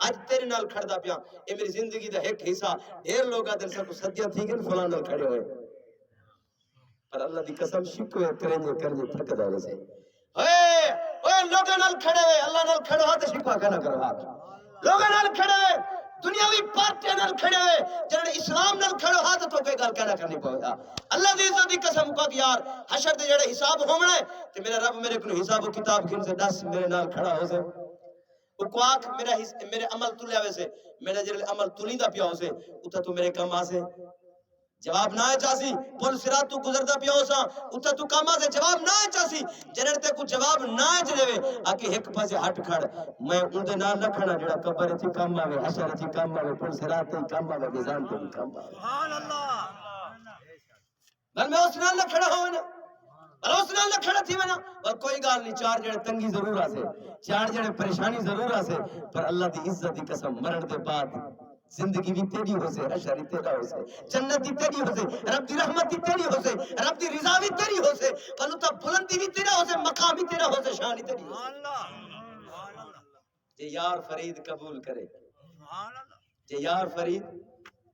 آج تیرے نال کھڑدا پیا اے میری زندگی دا ایک حصہ ڈھیر لوگا دل سے کو صدیاں تھی گئے فلاں نال کھڑے ہوئے پر اللہ دی قسم شکوے کرنے تھک دے سے اوے لوگا نال کھڑے ہوئے اللہ نال کھڑے ہوئے شکوا کنا کرو ہاتھ لوگا نال کھڑے ہوئے دنیاوی پارٹیاں نال کھڑے ہوئے جنہوں اسلام نال کھڑے ہاتھ تو کوئی گل کہنا کرنی پودا اللہ دی عزت دی قسم کو کہ یار حشر دے جڑے حساب ہونا ہے تے میرا رب میرے کو حساب و کتاب کن سے دس میرے نال کھڑا ہو سے او کو آکھ میرے عمل تلیا ویسے میرا جڑے عمل تلیندہ پیا ہو سے اتا تو میرے کام آسے جواب نہ ہے چاسی پل سرات تو گزردہ پیا ہو سا اتا تو کام آسے جواب نہ ہے چاسی جنہر تے کو جواب نہ ہے جنہوے آکے ایک پاسے ہٹ کھڑ میں اندے نام نہ کھڑا جڑا قبر چی کام آوے حشر چی کام آوے پل سرات تے کام آوے میزان تے کام آوے سبحان اللہ بل میں اس نال نہ کھڑا ہوں نا بل اس نال نہ کھڑا تھی میں نا اور کوئی گال نہیں چار جڑے تنگی ضرور آسے چار جڑے پریشانی ضرور آسے پر اللہ دی عزت دی قسم مرن دے بعد زندگی بھی تیری ہو سے حشر تیرا ہو سے جنت بھی تیری ہو سے رب دی رحمت بھی تیری ہو سے رب دی رضا بھی تیری ہو سے بلوتا بلندی بھی تیرا ہو سے مقام بھی تیرا ہو سے شان بھی تیری ہو سے جے یار فرید قبول کرے جے یار فرید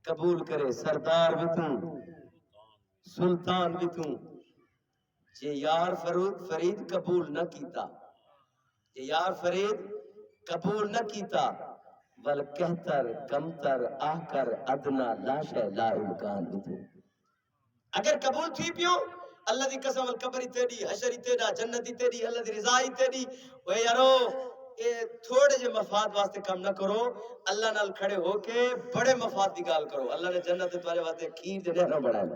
قبول کرے سردار بھی توں سلطان بھی توں جے یار فرید قبول نہ کیتا جے یار فرید قبول نہ کیتا بل کہتر کمتر آکر ادنا لاشے لا امکان بھی اگر قبول تھی پیوں اللہ دی قسم القبری تیری حشری تیرا جنتی تیری اللہ دی رضائی تیری وہ یارو تھوڑے جے مفاد واسطے کام نہ کرو اللہ نال کھڑے ہو کے بڑے مفاد دی گال کرو اللہ نے جنت تمہارے واسطے کھیر دے نہرہ بڑھائے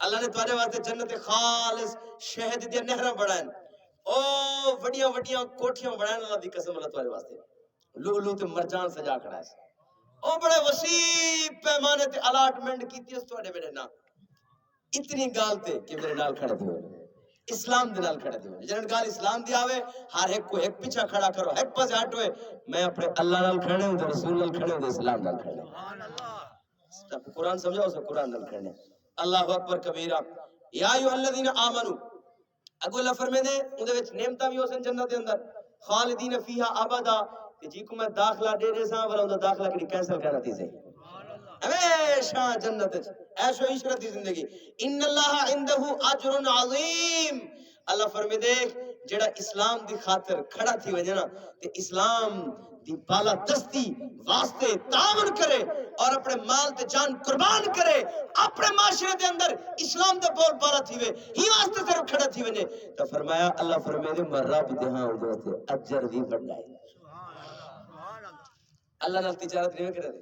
اللہ نے تمہارے واسطے جنت خالص شہد دی نہرہ بڑھائے او وڈیاں وڈیاں کوٹھیاں بڑھائے اللہ دی قسم اللہ تمہارے واسطے لولو تے مرجان سجا کھڑا ہے او بڑے وسیع پیمانے تے الاٹمنٹ کیتی اس توڑے میرے نام اتنی گال تے کہ میرے نال کھڑے دیو اسلام دے نال کھڑے دیو جنہاں گال اسلام دی آوے ہر ایک کو ایک پیچھا کھڑا کرو ایک پاس ہٹ ہوئے میں اپنے اللہ نال کھڑے ہوں تے رسول نال کھڑے ہوں تے اسلام نال کھڑے ہوں قرآن سمجھاؤ سا قرآن نال کھڑے اللہ اکبر کبیرہ یا ایھا الذین آمنو اگو اللہ فرمے دے اندے وچ نعمتاں وی ہوسن جنت دے اندر خالدین فیہا ابدا کہ جی کو میں داخلہ دے دے ساں والا اندر داخلہ کڑی کینسل کرنا تھی سے ہمیشہ جنت ایشو عشرت دی زندگی ان اللہ عندہ اجر عظیم اللہ فرمے دیکھ جڑا اسلام دی خاطر کھڑا تھی وجہ نا تے اسلام دی بالا دستی واسطے تعاون کرے اور اپنے مال تے جان قربان کرے اپنے معاشرے دے اندر اسلام دے بول بالا تھی وے ہی واسطے صرف کھڑا تھی وجہ تو فرمایا اللہ فرمے دے میں رب دے ہاں ادھر اجر بھی بڑھائے اللہ نال تجارت نہیں کرے دے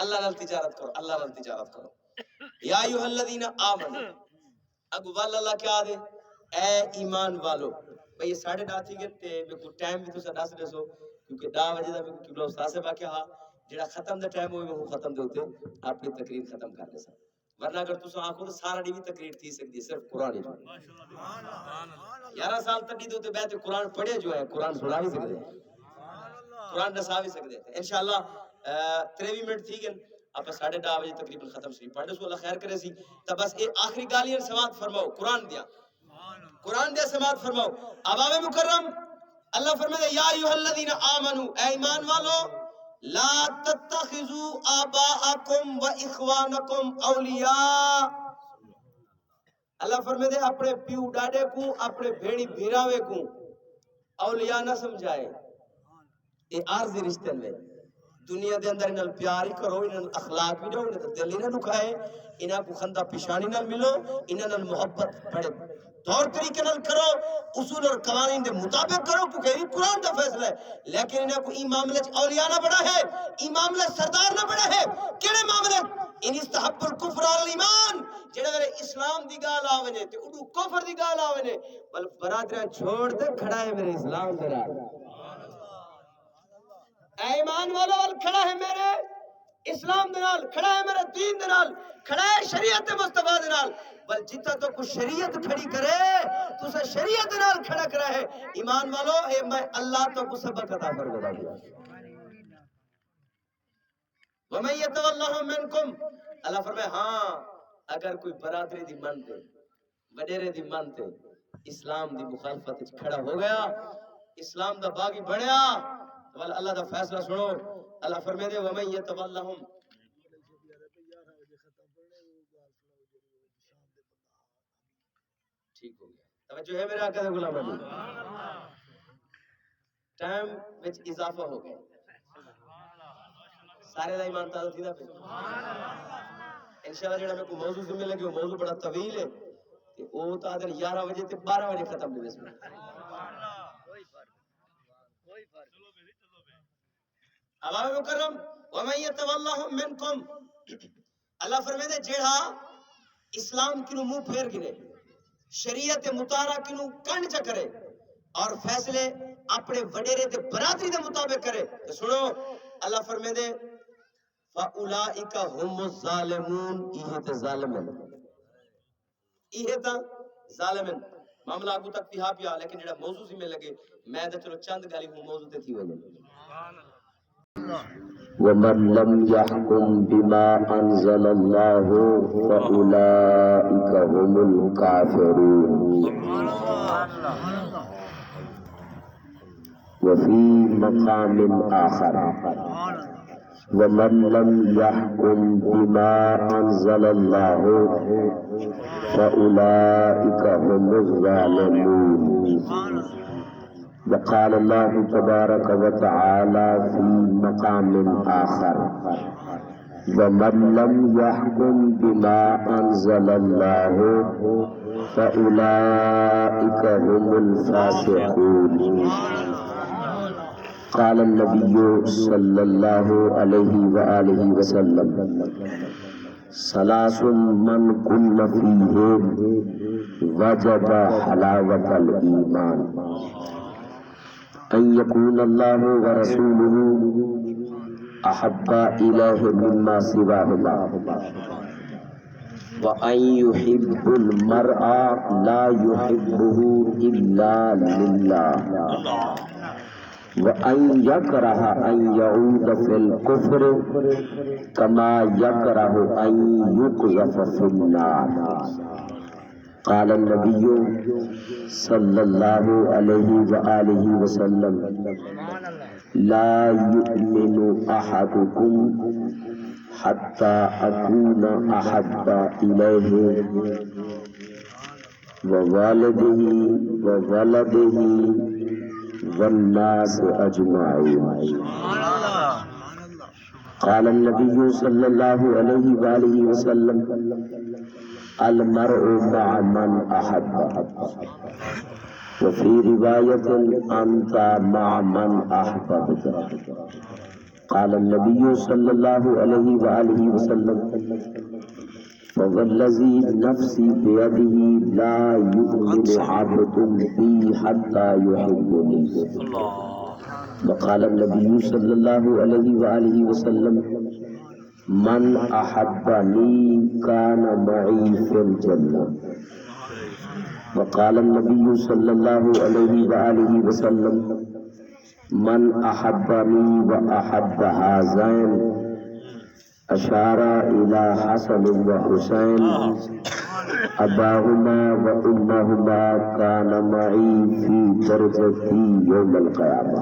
اللہ نال تجارت کرو اللہ نال تجارت کرو یا ایھا الذین آمنو اگو والا اللہ کیا دے اے ایمان والو بھئی یہ 10:30 تھی گئے تے میں کو ٹائم بھی تسا دس دے سو کیونکہ 10 بجے دا میں کو قبلہ استاد سے باقی ہا جڑا ختم دا ٹائم ہوئے میں ختم دے ہوتے اپنی تقریر ختم کر دے سا ورنہ اگر تسا آنکھو تو سارا دی بھی تقریر تھی سکتی صرف قرآن ہی 11 سال تک دی تو بیعت قرآن پڑھے جو ہے قرآن سنا بھی سکتے ہیں قرآن نسا بھی سکتے ہیں انشاءاللہ 23 منٹ تھی گئے آپ 10:30 بجے تقریباً ختم شریف پڑھ سو اللہ خیر کرے سی تا بس ایک آخری گالیاں سماعت فرماؤ قرآن دیا سماعت فرماؤ عوام مکرم اللہ فرمائے یا ایھا الذین آمنو اے ایمان والو لا تتخذوا آباءکم و اخوانکم اولیاء اللہ فرمے دے اپنے پیو ڈاڈے کو اپنے بھیڑی بھیراوے کو اولیاء نہ سمجھائے. یہ عارضی رشتے میں دنیا دے اندر انہاں پیار ہی کرو، انہاں اخلاق بھی دو، انہاں دل ہی نہ دکھائے، انہاں کو خندہ پیشانی نہ ملو، انہاں محبت بڑے طور طریقے نال کرو، اصول اور قوانین دے مطابق کرو، کیونکہ یہ قرآن دا فیصلہ ہے. لیکن انہاں کو ای معاملے اولیاء نہ بڑا ہے، ای معاملے سردار نہ بڑا ہے. کیڑے معاملے ان استحب الکفر علی الایمان، جڑے میرے اسلام دی گال آوے تے اڈو کفر دی گال آوے نے، بل برادریاں چھوڑ دے کھڑا ہے میرے اسلام دے نال. ایمان والا کھڑا ہے میرے اسلام دے نال، کھڑا ہے میرے دین دے نال، کھڑا ہے شریعت مصطفیٰ دے نال. بل جتا تو کو شریعت کھڑی کرے تو اسے شریعت دے نال کھڑا کرا ہے. ایمان والو اے میں اللہ تو کو سبق عطا فرما دیا. وَمَن يَتَوَلَّهُم مِّنكُمْ، اللہ فرمائے ہاں اگر کوئی برادری دی من تے وڈیرے دی من تے اسلام دی مخالفت وچ کھڑا ہو گیا، اسلام دا باغی بنیا، اللہ دا فیصلہ سنو. اللہ فرمائے دے وَمَن يَتَوَلَّهُم، ٹھیک ہو گیا. توجہ ہے میرے آقا دے غلام علی، ٹائم وچ اضافہ ہو گیا، سارے دا ایمان تازہ تھی دا پہ. انشاءاللہ جڑا میں کو موضوع سمجھے لگے وہ موضوع بڑا طویل ہے، وہ تو آدھر 11 بجے تے 12 بجے ختم نہیں بس میں. عوام مکرم وَمَن يَتَوَلَّهُم مِّنكُمْ، اللہ فرمائے دے جیڑا اسلام کنو منہ پھیر گنے، شریعت مطالعہ کنو کنڈ چا کرے اور فیصلے اپنے وڈیرے تے برادری دے مطابق کرے تو سنو اللہ فرمائے دے فَأُولَئِكَ هُمُ الظَّالِمُونَ، یہ تے ظالمن، یہ تے ظالمن. معاملہ آگو تک تھی ہاں پیا، لیکن جڑا موضوع سی میں لگے میں تے چلو چند گالی ہوں موضوع تے تھی وجہ. وَمَن لَّمْ يَحْكُم بِمَا أَنزَلَ اللَّهُ فَأُولَئِكَ هُمُ الْكَافِرُونَ. وفي مقام آخر ومن لم يحكم بما أنزل الله فأولئك هم الظالمون. وقال الله تبارك وتعالى في مقام آخر ومن لم يحكم بما أنزل الله فأولئك هم الفاسقون. قال النبي صلى الله عليه وآله وسلم ثلاث من كن فيه وجد حلاوة الإيمان أن يكون الله ورسوله أحب إليه مما سواهما وأن يحب المرء لا يحبه إلا لله وأن يكره أن يعود في الكفر كما يكره أن يقذف في النار. قال النبي صلى الله عليه وآله وسلم لا يؤمن أحدكم حتى أكون أحب إليه ووالده وولده والناس أجمعين. قال النبي صلى الله عليه وآله وسلم المرء مع من أحب وفي رواية أنت مع من أحببت. قال النبي صلى الله عليه وآله وسلم فوالذي نفسي بيده لا يؤمن عبد بي حتى يحبني. وقال النبي صلى الله عليه وآله وسلم من أحبني كان معي في الجنة. وقال النبي صلى الله عليه وآله وسلم من أحبني وأحب هذين أشار إلى حسن وحسين أباهما وأمهما كان معي في درجتي يوم القيامة.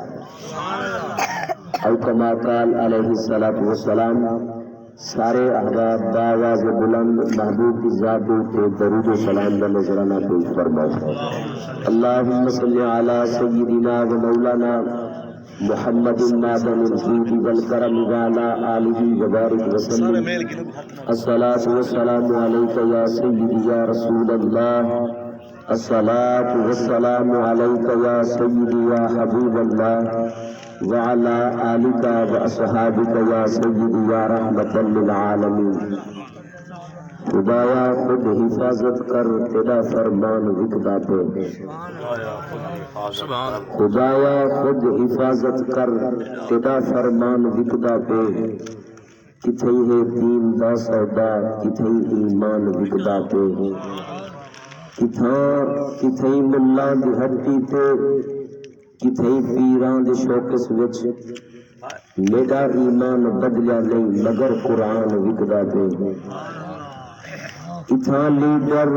أو كما قال عليه الصلاة والسلام سارے احباب باواز بلند محبوب کی ذات کے درود و سلام کا نذرانہ پیش فرماؤ. اللہم صلی علی سیدنا و مولانا محمد معدن الجود والکرم وعلی آلہ وبارک وسلم. الصلاۃ والسلام علیک یا سیدی یا رسول اللہ. الصلاۃ والسلام علیک یا سیدی یا حبیب اللہ وعلی آلک واصحابک یا سیدی یا رحمت للعالمین. خدایا خود حفاظت کر تیرا فرمان وکدا پہ. خدایا خود حفاظت کر تیرا فرمان وکدا پہ. کتھئی ہے دین دا سودا کتھئی ایمان وکدا پہ. کتھئی ملا دی ہڈی تے کتھئی پیران دے شوکس وچ. میرا ایمان بدلیا نہیں مگر قرآن وکدا پہ. اتھاں لیڈر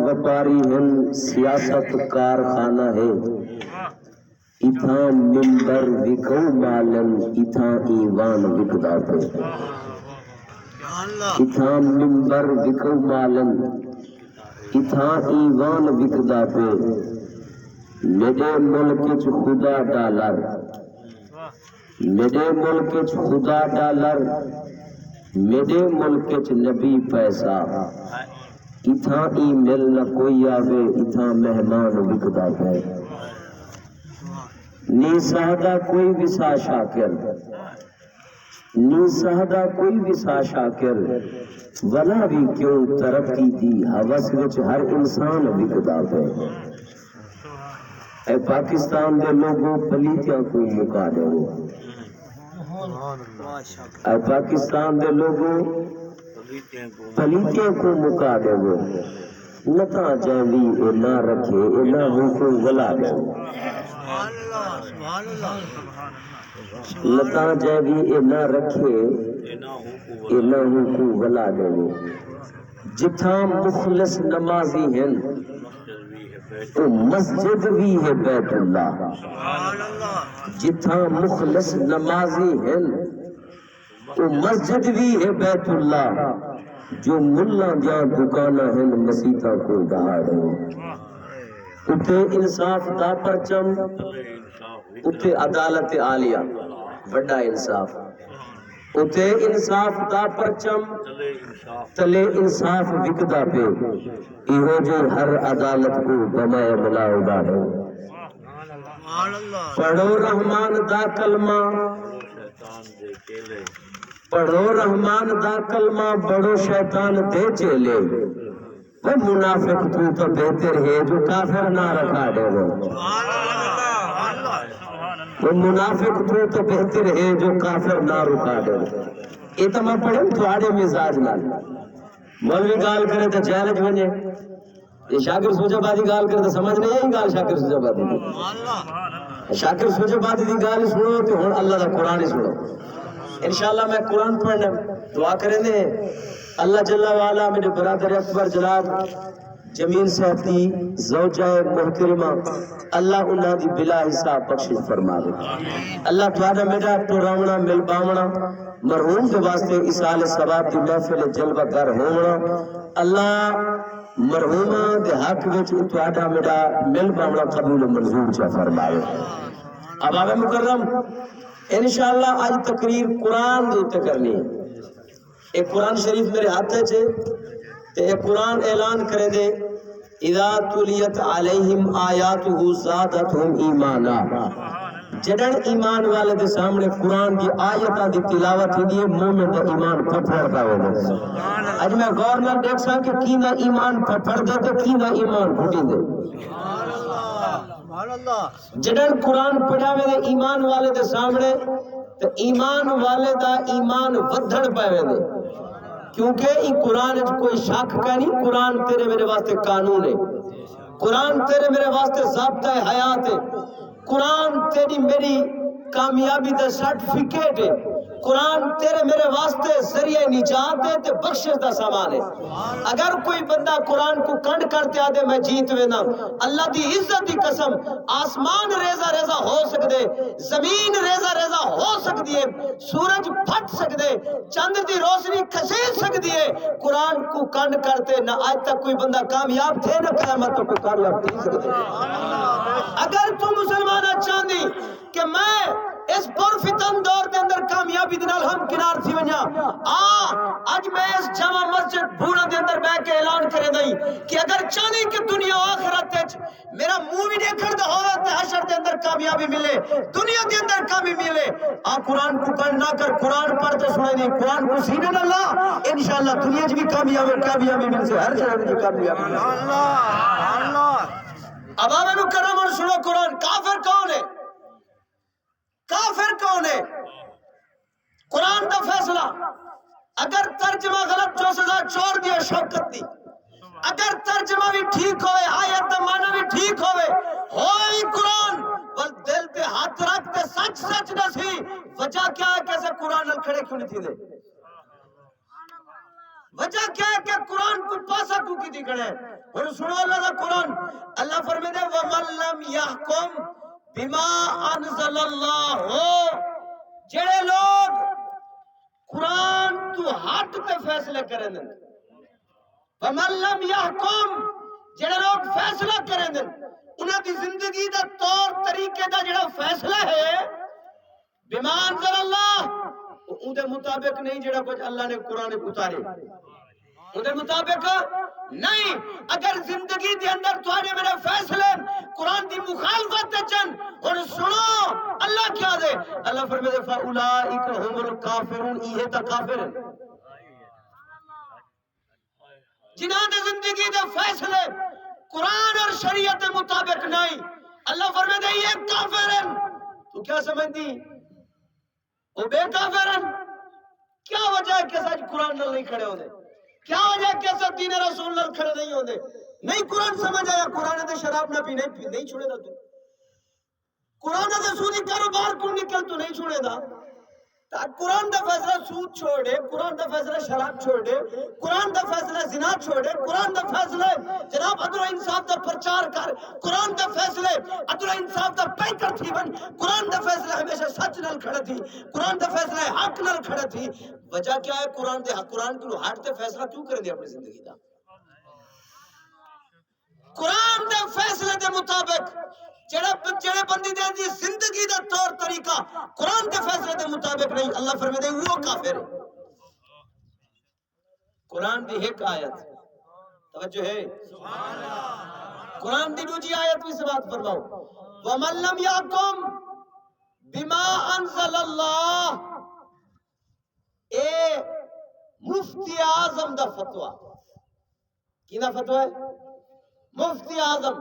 وپاری ہیں سیاست کارخانہ ہے. اتھاں ممبر وکو مالن اتھاں ایوان وکدا پہ. اتھاں ممبر وکو مالن اتھاں ایوان وکدا پہ. میرے ملک چ خدا ڈالر میرے ملک چ خدا ڈالر میرے ملک چ نبی پیسہ. اتھاں ای مل نہ کوئی آوے اتھاں مہمان وکدا پہ. نی سہدا کوئی وسا شاکر نی سہدا کوئی وسا شاکر. ولا بھی کیوں ترقی دی ہوس وچ ہر انسان وکدا پہ. اے پاکستان دے لوگوں پلیتیاں کو مکا دو. اے پاکستان دے لوگوں پلیتیاں کو مکا دو. نتا جیوی اے نہ رکھے اے نہ ہو کو ولا دو. لتا جیوی اے نہ رکھے اے نہ ہو کو ولا دو. جتھاں مخلص نمازی ہیں تو مسجد بھی ہے بیت اللہ. جتھاں مخلص نمازی ہیں تو مسجد بھی ہے بیت اللہ. جو ملا دیاں دکانہ ہیں مسیطہ کو دہاڑے. اتے انصاف دا پرچم اتے عدالت عالیہ بڑا انصاف. اتے انصاف دا پرچم تلے انصاف وکدا پہ. ایہو جو ہر عدالت کو بمائے بلا اڑاڑے. پڑھو رحمان دا کلمہ پڑھو رحمان دا کلمہ بڑو شیطان دے چیلے. وہ منافق تو بہتر ہے جو کافر نہ رکھا دے. وہ منافق تو بہتر ہے جو کافر نہ رکھا دے. یہ تو میں پڑھیں تھوڑے مزاج نال. مولوی گال کرے تو چیلنج بنے. یہ شاکر سوچا بادی گال کرے تو سمجھ نہیں آئی گال شاکر سوچا بادی دی. شاکر سوچا بادی دی گال سنو تو ہن اللہ دا قرآن سنو. انشاءاللہ میں قرآن پڑھنا دعا کریں دے. اللہ جل وعلا میرے برادر اکبر جناب جمیل صاحب دی زوجہ محترمہ اللہ انہاں دی بلا حساب بخشش فرما دے. اللہ تھوڑا میرا ٹوراونا مل باونا مرحوم کے واسطے اسال ثواب دی محفل جلوہ گر ہونا. اللہ مرحومہ دے حق وچ تھوڑا میرا مل باونا قبول منظور چا فرما دے. اب آبے مکرم انشاءاللہ آج تقریر قرآن دوتے کرنی ہے. ایک قرآن شریف میرے ہاتھ ہے تے ایک قرآن اعلان کرے دے اذا تلیت علیہم آیاتہ زادتہم ایمانا. جڑن ایمان والے دے سامنے قرآن دی آیتاں دی تلاوت ہی دیئے مومن دا ایمان پھڑ پاوے دے. اج میں غور نہ دیکھ سا کہ کی نہ ایمان پھڑ دے تے کی نہ ایمان پھٹی دے. جڑن قرآن پڑھاوے دے ایمان والے دے سامنے تے ایمان والے دا ایمان ودھڑ پاوے دے. کیونکہ یہ قرآن کوئی شک کا نہیں. قرآن تیرے میرے واسطے قانون ہے. قرآن تیرے میرے واسطے ضابطہ حیات ہے. قرآن تیری میری کامیابی دا سرٹیفکیٹ ہے. قرآن تیرے میرے واسطے ذریعہ نجات ہے تے بخشش دا سامان ہے. اگر کوئی بندہ قرآن کو کنڈ کرتے آدھے میں جیت وینا، اللہ دی عزت دی قسم آسمان ریزہ ریزہ ہو سکدے، زمین ریزہ ریزہ ہو سکدی ہے، سورج پھٹ سکدے، چند دی روشنی کھسیل سکدی ہے، قرآن کو کنڈ کرتے نہ آج تک کوئی بندہ کامیاب تھے نہ قیامت تو کوئی کامیاب نہیں سکتے. اگر تم مسلمان چاندی کہ میں اس پرفتن دور دے اندر کامیابی دے نال ہم کنار تھی ونیا، آج میں اس جامع مسجد بھوڑا دے اندر بیٹھ کے اعلان کرے دئی کہ اگر چاہنے کہ دنیا و آخرت وچ میرا منہ بھی دیکھن دا ہوے تے حشر دے اندر کامیابی ملے، دنیا دے اندر کامیابی ملے، قرآن کو کنڈ نہ کر، قرآن پڑھ تے سنے نہیں، قرآن کو سینے نہ لا، انشاءاللہ دنیا وچ بھی کامیابی مل سے ہر جگہ وچ کامیابی مل. اب آپ انہوں کرم اور سنو قرآن. کافر کون ہے؟ کافر کون ہے؟ قرآن دا فیصلہ اگر ترجمہ غلط جو سزا چھوڑ دیا شوکت دی، اگر ترجمہ بھی ٹھیک ہوئے، آیت دا معنی بھی ٹھیک ہوئے قرآن بل دل پہ ہاتھ رکھتے سچ سچ نہ سی. وجہ کیا ہے کیسے قرآن نل کھڑے کیوں نہیں تھی دے؟ وجہ کیا ہے کہ قرآن کو پاسا کو کی دی کھڑے؟ اور سنو اللہ دا قرآن. اللہ فرمے دے وَمَن لَمْ يَحْكُمْ بِمَا أَنزَلَ اللَّهُ، جڑے لوگ قرآن تو ہٹ تے فیصلے کریں دیں، وَمَن لَمْ يَحْكُمْ، جڑے لوگ فیصلہ کریں دیں، انہاں دی زندگی دا طور طریقے دا جڑا فیصلہ ہے بِمَا أَنزَلَ اللَّهُ، ان دے مطابق نہیں جڑا کچھ اللہ نے قرآن اتارے، ان دے مطابق نہیں. اگر زندگی دے اندر تھوڑے میرے فیصلے قرآن دی مخالفت چن، اور سنو اللہ کیا دے، اللہ فرمائے دے فَأُولَئِكَ هُمُ الْكَافِرُونَ، یہ تا کافر ہیں جنہاں دے زندگی دے فیصلے قرآن اور شریعت دے مطابق نہیں. اللہ فرمائے دے یہ کافر ہیں. تو کیا سمجھتی وہ بے کافر ہیں؟ کیا وجہ ہے کہ سچ قرآن نل نہیں کھڑے ہونے؟ کیا وجہ ہے کہ سچ دین رسول نل کھڑے نہیں ہونے؟ نہیں قرآن سمجھ آیا، قرآن دے شراب نہ پی نہیں چھوڑے دا تو، قرآن دے سودی کاروبار کو نکل تو نہیں چھوڑے دا. قرآن دا فیصلہ سود چھوڑے، قرآن دا فیصلہ شراب چھوڑے، قرآن دا فیصلہ زنا چھوڑے، قرآن دا فیصلہ جناب عدل و انصاف دا پرچار کر، قرآن دا فیصلہ عدل و انصاف دا پیکر تھی بن، قرآن دا فیصلہ ہمیشہ سچ نال کھڑا تھی، قرآن دا فیصلہ حق نال کھڑا تھی. وجہ کیا ہے قرآن دے حق؟ قرآن کو ہٹ تے فیصلہ کیوں کریں دے اپنی زندگی دا؟ قرآن دے فیصلے دے مطابق جڑے بندی دے زندگی دا طور طریقہ قرآن دے فیصلے دے مطابق نہیں، اللہ فرمائے دے وہ کافر ہے. قرآن دی ایک آیت توجہ ہے، قرآن دی دوسری آیت بھی سماعت فرماؤ. وَمَن لَّمْ يَحْكُم بِمَا أَنزَلَ اللَّهُ، اے مفتی اعظم دا فتویٰ. کی نا فتویٰ ہے؟ مفتی اعظم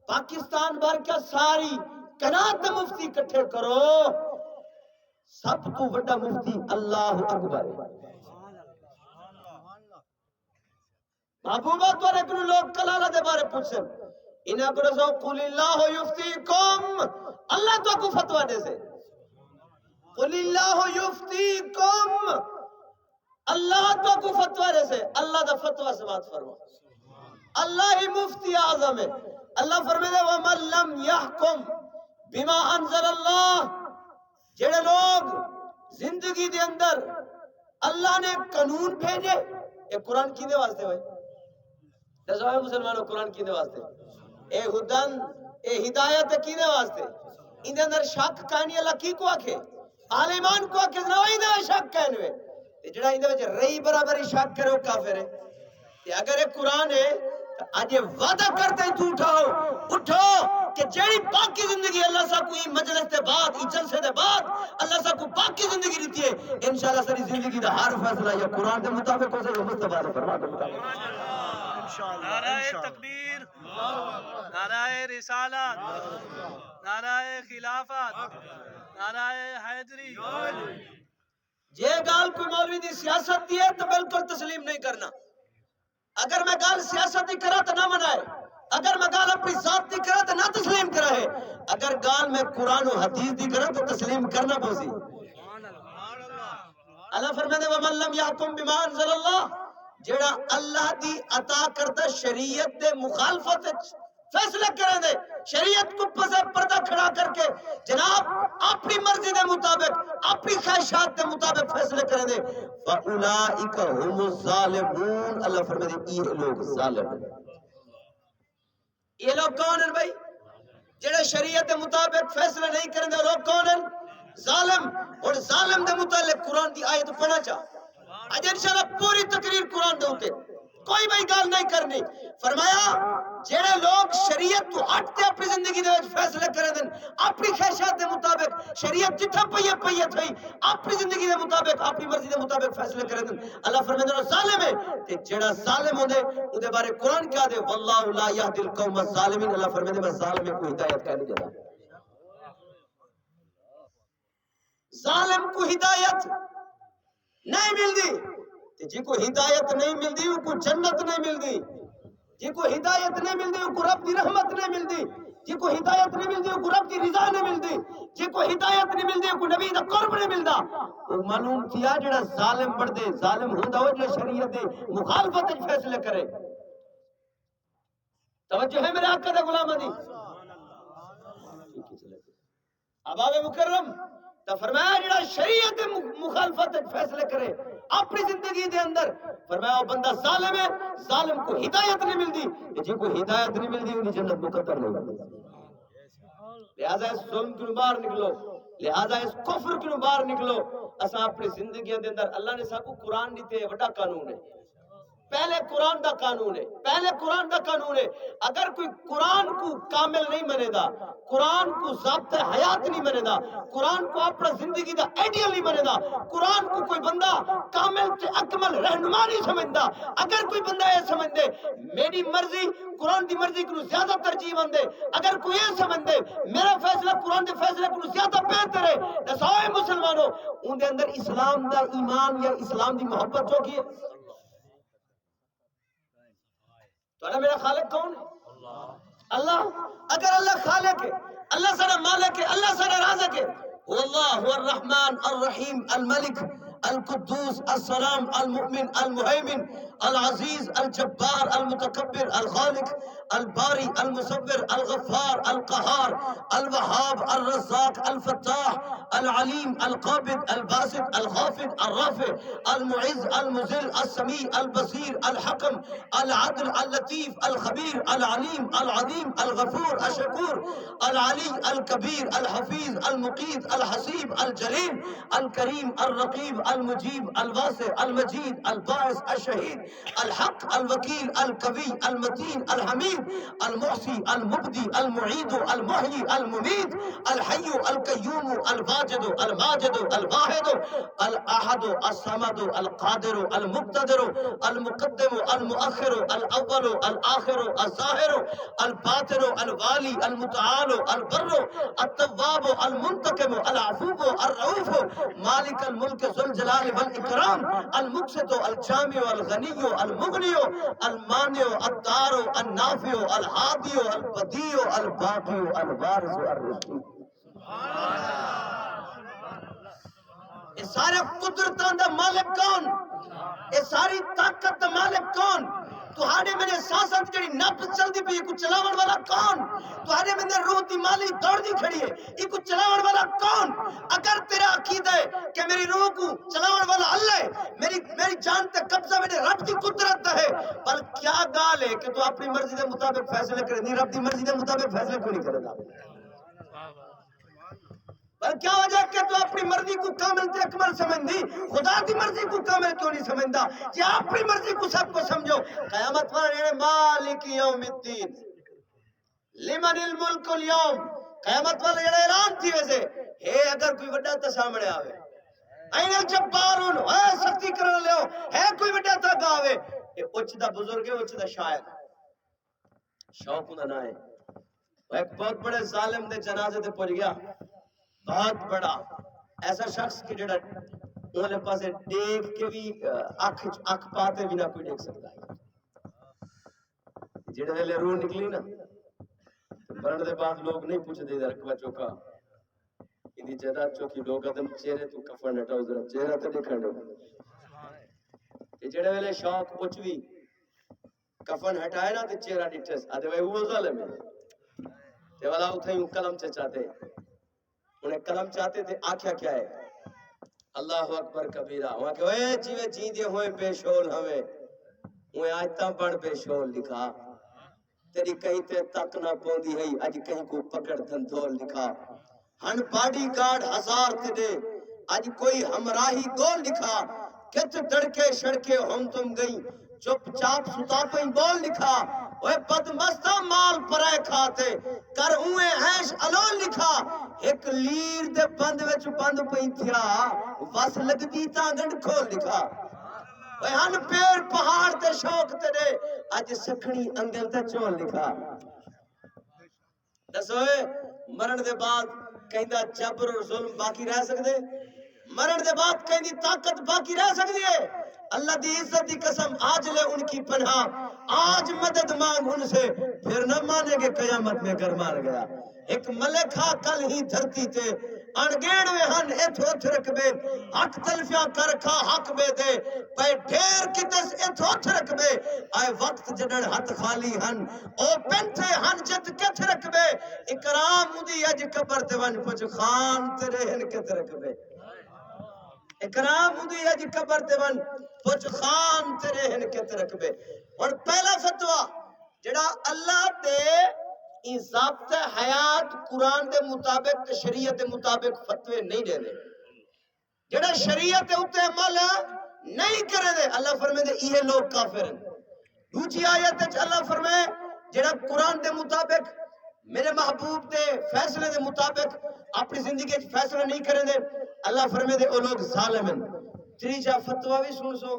پاکستان بھر کا ساری کنات مفتی کٹھے کرو، سب تو بڑا مفتی اللہ اکبر. محبوبات والے کنو لوگ کلالہ دے بارے پوچھیں، انہاں کو رسو قُلِ اللَّهُ يُفْتِيكُمْ، اللہ تو کو فتوہ دے سے، قُلِ اللَّهُ يُفْتِيكُمْ، اللہ تو کو فتوہ دے سے. اللہ دا فتوہ سماعت فرما، اللہ ہی مفتی اعظم ہے. اللہ فرمائے دے وَمَن لَّمْ يَحْكُم بِمَا أَنزَلَ اللَّهُ، جڑے لوگ زندگی دے اندر اللہ نے قانون بھیجے. اے قرآن کی دے واسطے ہوئے دسوائے مسلمانوں، قرآن کی دے واسطے، اے ہدن اے ہدایت کی دے واسطے. ان دے اندر شک کہنی اللہ کی کو آکھے؟ اہل ایمان کو آکھے نہ ان دے شک کہنوے. جڑا ان دے وچ رئی برابر ہی شک کرے وہ کافر ہے. اگر یہ قرآن ہے آج یہ وعدہ کرتے ہیں تو اٹھو کہ جیڑی باقی زندگی اللہ سا کو مجلس دے بعد جلسے دے بعد اللہ سا کو باقی زندگی دیتی ہے، انشاءاللہ ساری زندگی دا ہر فیصلہ یا قرآن دے مطابق ہو سے یا مصطفیٰ دے فرمان دے مطابق. نعرہ تکبیر، نعرہ رسالت، نعرہ خلافت، نعرہ حیدری. جے گال کوئی مولوی دی سیاست دی ہے تو بالکل تسلیم نہیں کرنا. اگر میں گال سیاست دی کرا تو نہ منائے، اگر میں گال اپنی ذات دی کرا تو نہ تسلیم کرائے، اگر گال میں قرآن و حدیث دی کرا تو تسلیم کرنا پوسی. اللہ فرماتے ہیں وَمَن لَمْ يَحْكُم بِمَا أَنزَلَ اللَّهُ، جڑا اللہ دی عطا کردہ شریعت دے مخالفت فیصلے کریں دے، شریعت کو پسے پردہ کھڑا کر کے جناب اپنی مرضی دے مطابق اپنی خواہشات دے مطابق فیصلے کریں دے، فَأُولَئِكَ هُمُ الظَّالِمُونَ، اللہ فرماتے ہیں یہ لوگ ظالم ہیں۔ یہ لوگ کون ہیں بھائی؟ جڑے شریعت دے مطابق فیصلہ نہیں کریں دے لوگ کون ہیں؟ ظالم۔ اور ظالم دے متعلق قرآن دی آیت پڑھنا چاہ آج انشاءاللہ پوری تقریر قرآن دے ہوتے کوئی بھائی گال نہیں کرنی۔ فرمایا جڑے لوگ شریعت تو ہٹتے اپنی زندگی دے فیصلے کریں دیں اپنی خواہشات دے مطابق، شریعت جتھا پئیے تھئی اپنی زندگی دے مطابق اپنی مرضی دے مطابق فیصلے کریں دیں، اللہ فرماتے ہیں ظالم ہے۔ تے جڑا ظالم ہوندے اودے بارے قرآن کیا دے واللہ لا یہدی القوم الظالمین، اللہ فرماتے ہیں میں ظالم کو ہدایت کا نہیں دیتا۔ ظالم کو ہدایت نہیں ملتی، جی کو ہدایت نہیں ملتی ان کو جنت نہیں ملتی، جی کو ہدایت نہیں ملتی ان کو رب کی رحمت نہیں ملتی، جی کو ہدایت نہیں ملتی ان کو رب کی رضا نہیں ملتی، جی کو ہدایت نہیں ملتی ان کو نبی دا قرب نہیں ملتا۔ وہ معلوم کیا جڑا ظالم بڑھ دے ظالم ہوندا ہو جو شریعت دے مخالفت وچ فیصلے کرے۔ توجہ ہے میرے آقا دے غلاماں دی؟ اباب مکرم تو فرمایا جڑا شریعت مخالفت فیصلے کرے اپنی زندگی دے اندر، فرمایا وہ بندہ ظالم ہے۔ ظالم کو ہدایت نہیں ملتی، جن کو ہدایت نہیں ملتی انہیں جنت مقدر نہیں ملتی۔ لہذا اس ظلم کی باہر نکلو، لہذا اس کفر کی باہر نکلو۔ اسا اپنی زندگی دے اندر اللہ نے سب کو قرآن دیتے بڑا قانون ہے، پہلے قرآن دا قانون ہے، پہلے قرآن دا قانون ہے۔ اگر کوئی قرآن کو کامل نہیں منے دا، قرآن کو ضابطہ حیات نہیں منے دا، قرآن کو اپنا زندگی دا ایڈیل نہیں منے دا، قرآن کو کوئی بندہ کامل تے اکمل رہنما نہیں سمجھدا، اگر کوئی بندہ یہ سمجھ دے میری مرضی قرآن دی مرضی کو زیادہ ترجیح دے، اگر کوئی یہ سمجھ دے میرا فیصلہ قرآن دے فیصلے کو زیادہ بہتر ہے، دسائے مسلمانوں ان دے اندر اسلام دا ایمان یا اسلام دی محبت جو کی ہے۔ تو میرا خالق کون ہے؟ اللہ۔ اگر اللہ خالق ہے، اللہ سارا مالک ہے، اللہ سارا رازق ہے، واللہ هو الرحمن الرحیم الملک القدوس السلام المؤمن المہیمن العزیز الجبار المتکبر الخالق الباری المصور الغفار القہار الوہاب الرزاق الفتاح العلیم القابض الباسط الخافض الرافع المعز المذل السمیع البصیر الحکم العدل اللطیف الخبیر العلیم العظیم الغفور الشکور العلی الکبیر الحفیظ المقیت الحسیب الجلیل الکریم الرقیب المجیب الواسع المجید الباعث الشہید الحق الوکیل القوی المتین الحمید المحصی المبدی المعید المحیی الممید الحی القیوم الواجد الماجد الواحد الاحد الصمد القادر المقتدر المقدم المؤخر الاول الاخر الظاہر الباطن الوالی المتعال البر التواب المنتقم العفو الرؤوف مالک الملک ذو الجلال والاکرام المقسط الجامع الغنی المغنی المانع الدار النافع الہادی البدیع الباقی الوارث الرشید۔ یہ سارے قدرتاں دا مالک کون؟ یہ ساری طاقت دا مالک کون؟ تہاڈے میرے سانساں جڑی نبض چلدی پئی کو چلاون والا کون؟ تہاڈے میرے روح دی مالی دوڑدی کھڑی ہے یہ کو چلاون والا کون؟ اگر تیرا عقیدہ ہے کہ میری روح کو چلاون والا اللہ ہے، میری جان تے قبضہ میرے رب دی قدرت ہے، پر کیا گال ہے کہ تو اپنی مرضی دے مطابق فیصلے کرے نہیں، رب دی مرضی دے مطابق فیصلے کیوں نہیں کرے گا؟ پر کیا وجہ کہ تو اپنی مرضی کو کامل تے اکمل سمجھدی، خدا دی مرضی کو کامل کیوں نہیں سمجھدا؟ جی اپنی مرضی کو سب کو سمجھو۔ قیامت والے مالک یوم الدین لمن الملک اليوم، قیامت والے جڑا اعلان تھی ویسے ہے اگر کوئی بڑا تا سامنے آوے این الجبارون اے سختی کرن لیو ہے کوئی بڑا تا گاوے اے اچ دا بزرگ ہے اچ دا شاعر شوق دا نہ ہے۔ ایک بہت بڑے ظالم دے جنازے تے پہنچ گیا، بہت بڑا ایسا شخص کہ جڑا انہوں پاسے دیکھ کے بھی اکھ پاتے بھی نہ کوئی دیکھ سکتا ہے۔ جڑے ویلے روح نکلی نا مرن دے بعد لوگ نہیں پوچھتے ادھر بچوں کا کہ جدا چوکی دو قدم چہرے تو کفن ہٹاؤ ذرا چہرہ تے دکھن دو کہ جڑے ویلے شوق کچھ بھی کفن ہٹائے نا تے چہرہ ڈٹھس آدھے بھائی وہ ظالم ہے تے والا اتھے ہی کلم چاہتے انہیں کلم چاہتے تھے آکھیا کیا ہے اللہ اکبر کبیرہ وہاں کہ اوے جیوے جیندے ہوئے بے شول ہمیں وہ آیتاں بڑھ بے شول لکھا تیری کہیں تے تک نہ پوندی ہے اج کہیں کو پکڑ دھندول لکھا ہن باڈی گارڈ ہزار تے دے اج کوئی ہمراہی گول لکھا کت دڑکے شڑکے ہم تم گئی چپ چاپ ستا پہیں بول لکھا اوے بدمستہ مال پرائے کھاتے کر اوے عیش الون لکھا ایک لیر دے بند وچ بند پہیں تھیا وس لگدی تاں گنڈ کھول لکھا اوے ہن پیر پہاڑ تے شوق تے دے اج سکھنی انگل تے چول لکھا دسوئے مرن دے بعد کہیں دا جبر اور ظلم باقی رہ سکدے مرن دے بعد کہیں دی طاقت باقی رہ سکدی ہے اللہ دی عزت دی قسم آج لے ان کی پناہ آج مدد مانگ ان سے پھر نہ مانے گے قیامت میں گر مار گیا ایک ملکہ کل ہی دھرتی تے انگیڑ میں ہن ایتھوت رکبے حق تلفیاں کرکھا حق بے دے پہ ڈھیر کتس ایتھوت رکبے آئے وقت جڑن ہاتھ خالی ہن او پنتھے ہن جت کت رکبے اکرام دی اج قبر تے ون پچ خان تیرے ہن کت رکبے اکرام دی اج قبر تے ون پچ خان تیرے ہن کت رکبے اور پہلا فتوہ جڑا اللہ دے ان ضابط حیات قرآن دے مطابق شریعت دے مطابق فتوے نہیں دے دے جڑا شریعت دے اتے عمل نہیں کرے دے اللہ فرمائے دے یہ لوگ کافر ہیں دوسری آیت ہے اللہ فرمائے جڑا قرآن دے مطابق میرے محبوب دے فیصلے دے مطابق اپنی زندگی کے فیصلہ نہیں کرے دے اللہ فرمائے دے وہ لوگ ظالم ہیں تریجا فتوہ بھی سن سو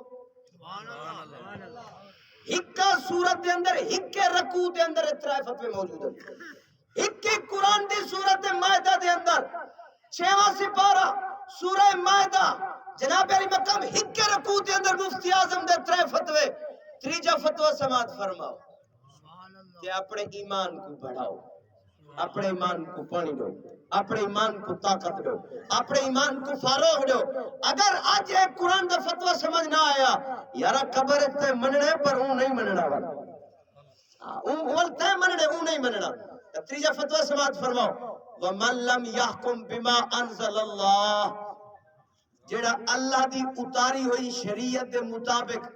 ہکا سورت دے اندر ہکے رکوع دے اندر اترائے فتوے موجود ہیں ہکے قرآن دی سورت مائدہ دے اندر 6واں سپارہ سورہ مائدہ جناب علی مقام ہکے رکوع دے اندر مفتی اعظم دے اترائے فتوے تریجا فتوہ سماعت فرماؤ کہ اپنے ایمان کو بڑھاؤ اپنے ایمان کو پانی دو اپنے ایمان کو طاقت دو اپنے ایمان کو فاروق دو اگر آج ایک قرآن دا فتوہ سمجھ نہ آیا یارا قبر تے مننے پر اون نہیں مننا والا اون تے مننے اون نہیں مننا تیجا فتوہ سماعت فرماؤ وَمَن لَّمْ يَحْكُمْ بِمَا أَنزَلَ اللَّهُ جڑا اللہ دی اتاری ہوئی شریعت دے مطابق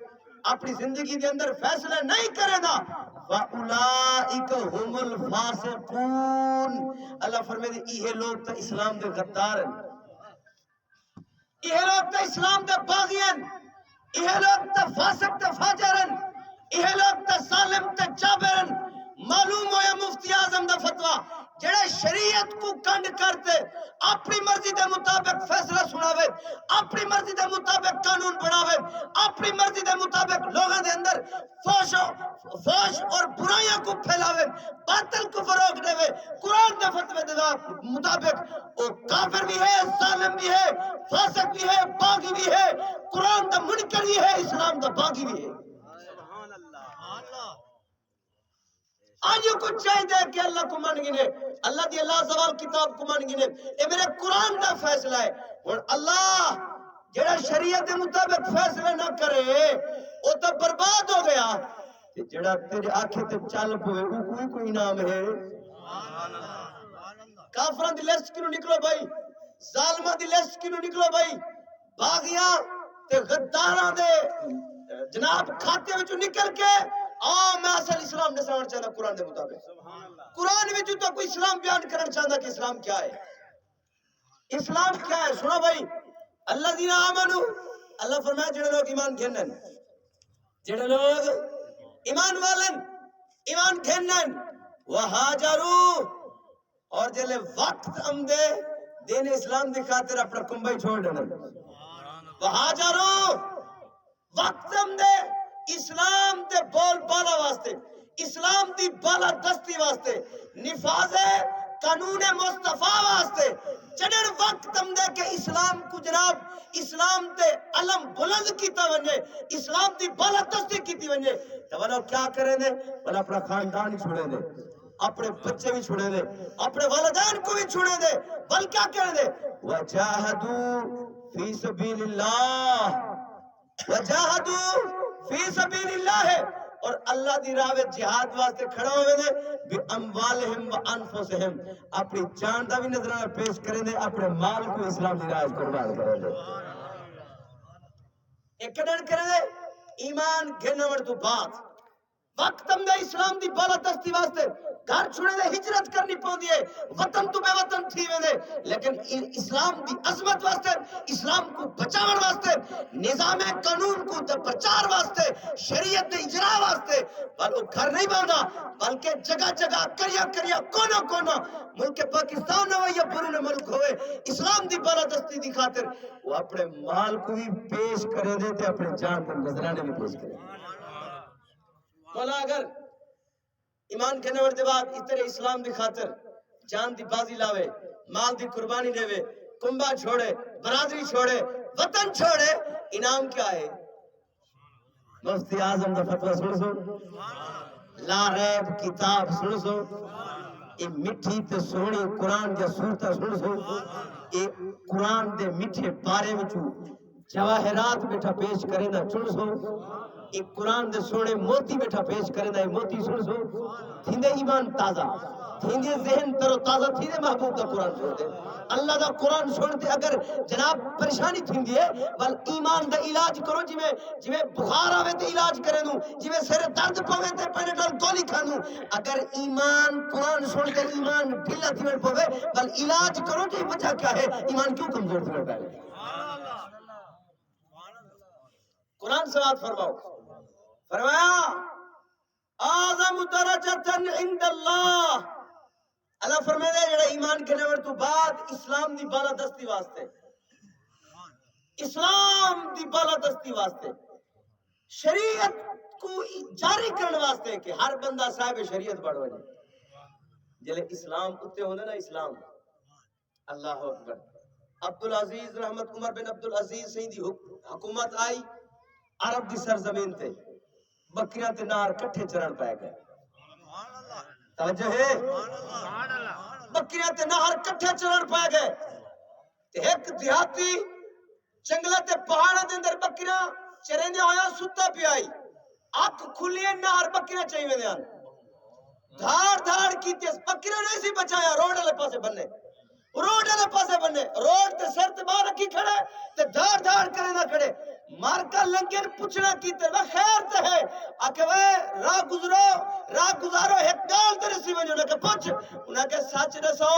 اپنی زندگی دے اندر فیصلہ نہیں کرے دا وَأُولَئِكَ هُمُ الْفَاسِقُونَ اللہ فرمائے دے یہ لوگ تا اسلام دے غدار ہیں یہ لوگ تا اسلام دے باغی ہیں یہ لوگ تا فاسق تا فاجر ہیں یہ لوگ تا ظالم تا جابر ہیں معلوم ہویا مفتی اعظم دا فتوہ جڑے شریعت کو کنڈ کرتے اپنی مرضی دے مطابق فیصلہ سناوے اپنی مرضی دے مطابق قانون بناوے اپنی مرضی دے مطابق لوگوں دے اندر فوش اور برائیاں کو پھیلاوے باطل کو فروغ دے قرآن دے فتوے دے مطابق وہ کافر بھی ہے ظالم بھی ہے فاسق بھی ہے باغی بھی ہے قرآن دا منکر بھی ہے اسلام دا باغی بھی ہے آج یہ کچھ چاہیے کہ اللہ کو مان گنے اللہ دی اللہ زوال کتاب کو مان گنے اے میرے قرآن دا فیصلہ ہے اور اللہ جڑا شریعت کے مطابق فیصلہ نہ کرے وہ تو برباد ہو گیا جڑا تیرے آنکھیں تے چل پوے وہ کوئی نام ہے کافران دی لسٹ کیوں نکلو بھائی ظالمہ دی لسٹ کیوں نکلو بھائی باغیاں تے غداراں دے جناب کھاتے وچوں نکل کے میں اصل اسلام نے سمجھ چاہتا قرآن دے مطابق قرآن میں جو تو کوئی اسلام بیان کرنا چاہتا کہ اسلام کیا ہے اسلام کیا ہے سنا بھائی اللہ دینا آمنو اللہ فرمائے جڑے لوگ ایمان گھنن جڑے لوگ ایمان والن ایمان گھنن وہاجرو اور جلے وقت امدے دین اسلام دی خاطر اپنا کنبائی چھوڑ دینا وہاجرو وقت امدے اسلام دے بول بالا واسطے اسلام دی بالا دستی واسطے نفاذ قانون مصطفیٰ واسطے جنر وقت ہم دے کہ اسلام کو جناب اسلام دے علم بلند کیتا ونجے اسلام دی بالا دستی کیتی ونجے تو وہ کیا کریں دے وہ اپنا خاندان چھوڑیں دے اپنے بچے بھی چھوڑے دے، اپنے والدین کو بھی چھوڑے دے، بل کیا کہنے دے وَجَاهَدُوا فِي سَبِيلِ اللَّهِ وَجَاهَدُوا فِي سَبِيلِ اللَّهِ، اور اللہ دی راہ وچ جہاد واسطے کھڑا ہوئے دے بِأَمْوَالِهِمْ وَأَنفُسِهِمْ، اپنی جان دا بھی نظرانہ پیش کریں دے، اپنے مال کو اسلام دی راہ وچ قربان کریں دے۔ ایک کڑن کریں دے ایمان گھنوڑ تو بات وقت ہم دے اسلام دی بالا دستی واسطے گھر چھوڑے دے ہجرت کرنی پوندی ہے، وطن تو بے وطن تھی وے، لیکن اسلام دی عظمت واسطے، اسلام کو بچاون واسطے، نظام قانون کو پرچار واسطے، شریعت دے اجرا واسطے بل وہ گھر نہیں باندا، بلکہ جگہ جگہ کریا کریا کونا کونا ملک پاکستان ہوئے یا بیرون ملک ہوئے اسلام دی بالا دستی دی خاطر وہ اپنے مال کو بھی پیش کرے دے تے اپنے جان کو نذرانے بھی پیش کرے۔ مولا اگر ایمان کے نور دے بعد اس طرح اسلام دی خاطر جان دی بازی لاوے، مال دی قربانی دے وے، کنبہ چھوڑے، برادری چھوڑے، وطن چھوڑے، انعام کیا ہے؟ مفتی اعظم دا فتوہ سن سو، لا ریب کتاب سن سو، اے مٹھی تے سونی قرآن دے سورتہ سن سو، اے قرآن دے مٹھے پارے وچوں جواہرات بیٹھا پیش کریں دا چن سو، ایک قرآن دے سونے موتی بیٹھا پیش کریں دا موتی سن سو، تھیندے ایمان تازہ، تھیندے ذہن تر و تازہ، تھیندے محبوب دا قرآن سن دے، اللہ دا قرآن سن دے۔ اگر جناب پریشانی تھیندی ہے بل ایمان دا علاج کرو، جویں بخار آوے تے علاج کرے دوں، جویں سر درد پوے تے پینیٹال گولی کھانوں، اگر ایمان قرآن سن دے ایمان ڈھیلا تھی پوے بل علاج کرو کہ وجہ کیا ہے، ایمان کیوں کمزور تھی پہلے۔ قرآن سواد فرماؤ، فرمایا اعظم درجتن عند اللہ، اللہ فرمائے دے جڑا ایمان کے نور تو بعد اسلام دی بالا دستی واسطے، اسلام دی بالا دستی واسطے، شریعت کو جاری کرنے واسطے کہ ہر بندہ صاحب شریعت بڑھ وجے جلے اسلام کتے ہونے نا اسلام، اللہ اکبر۔ عبدالعزیز رحمت عمر بن عبدالعزیز سے دی حکومت آئی عرب دی سرزمین تے، بکریاں تے نار کٹھے چرن پائے گئے، توجہ ہے، بکریاں تے نار کٹھے چرن پائے گئے، تے ایک دیہاتی جنگلہ تے پہاڑا دے اندر بکریاں چرندے ہویا ستا پی آئی، آنکھ کھلیے نار بکریاں چاہیے دیان، دھاڑ دھاڑ کی تیس بکریاں نہیں سی بچایا، روڈ علیہ پاسے بننے، روڈ علیہ پاسے بننے، روڈ تے سر تے باہر رکھی کھڑے تے دھاڑ دھاڑ کرے نہ کھڑے، مارکا لنگر پوچھنا کیتے وہ خیر تے ہے، آکے وہ راہ گزارو ایک گال تے رسی بنجو، انہیں کہ پوچھ، انہیں کہ سچ رسو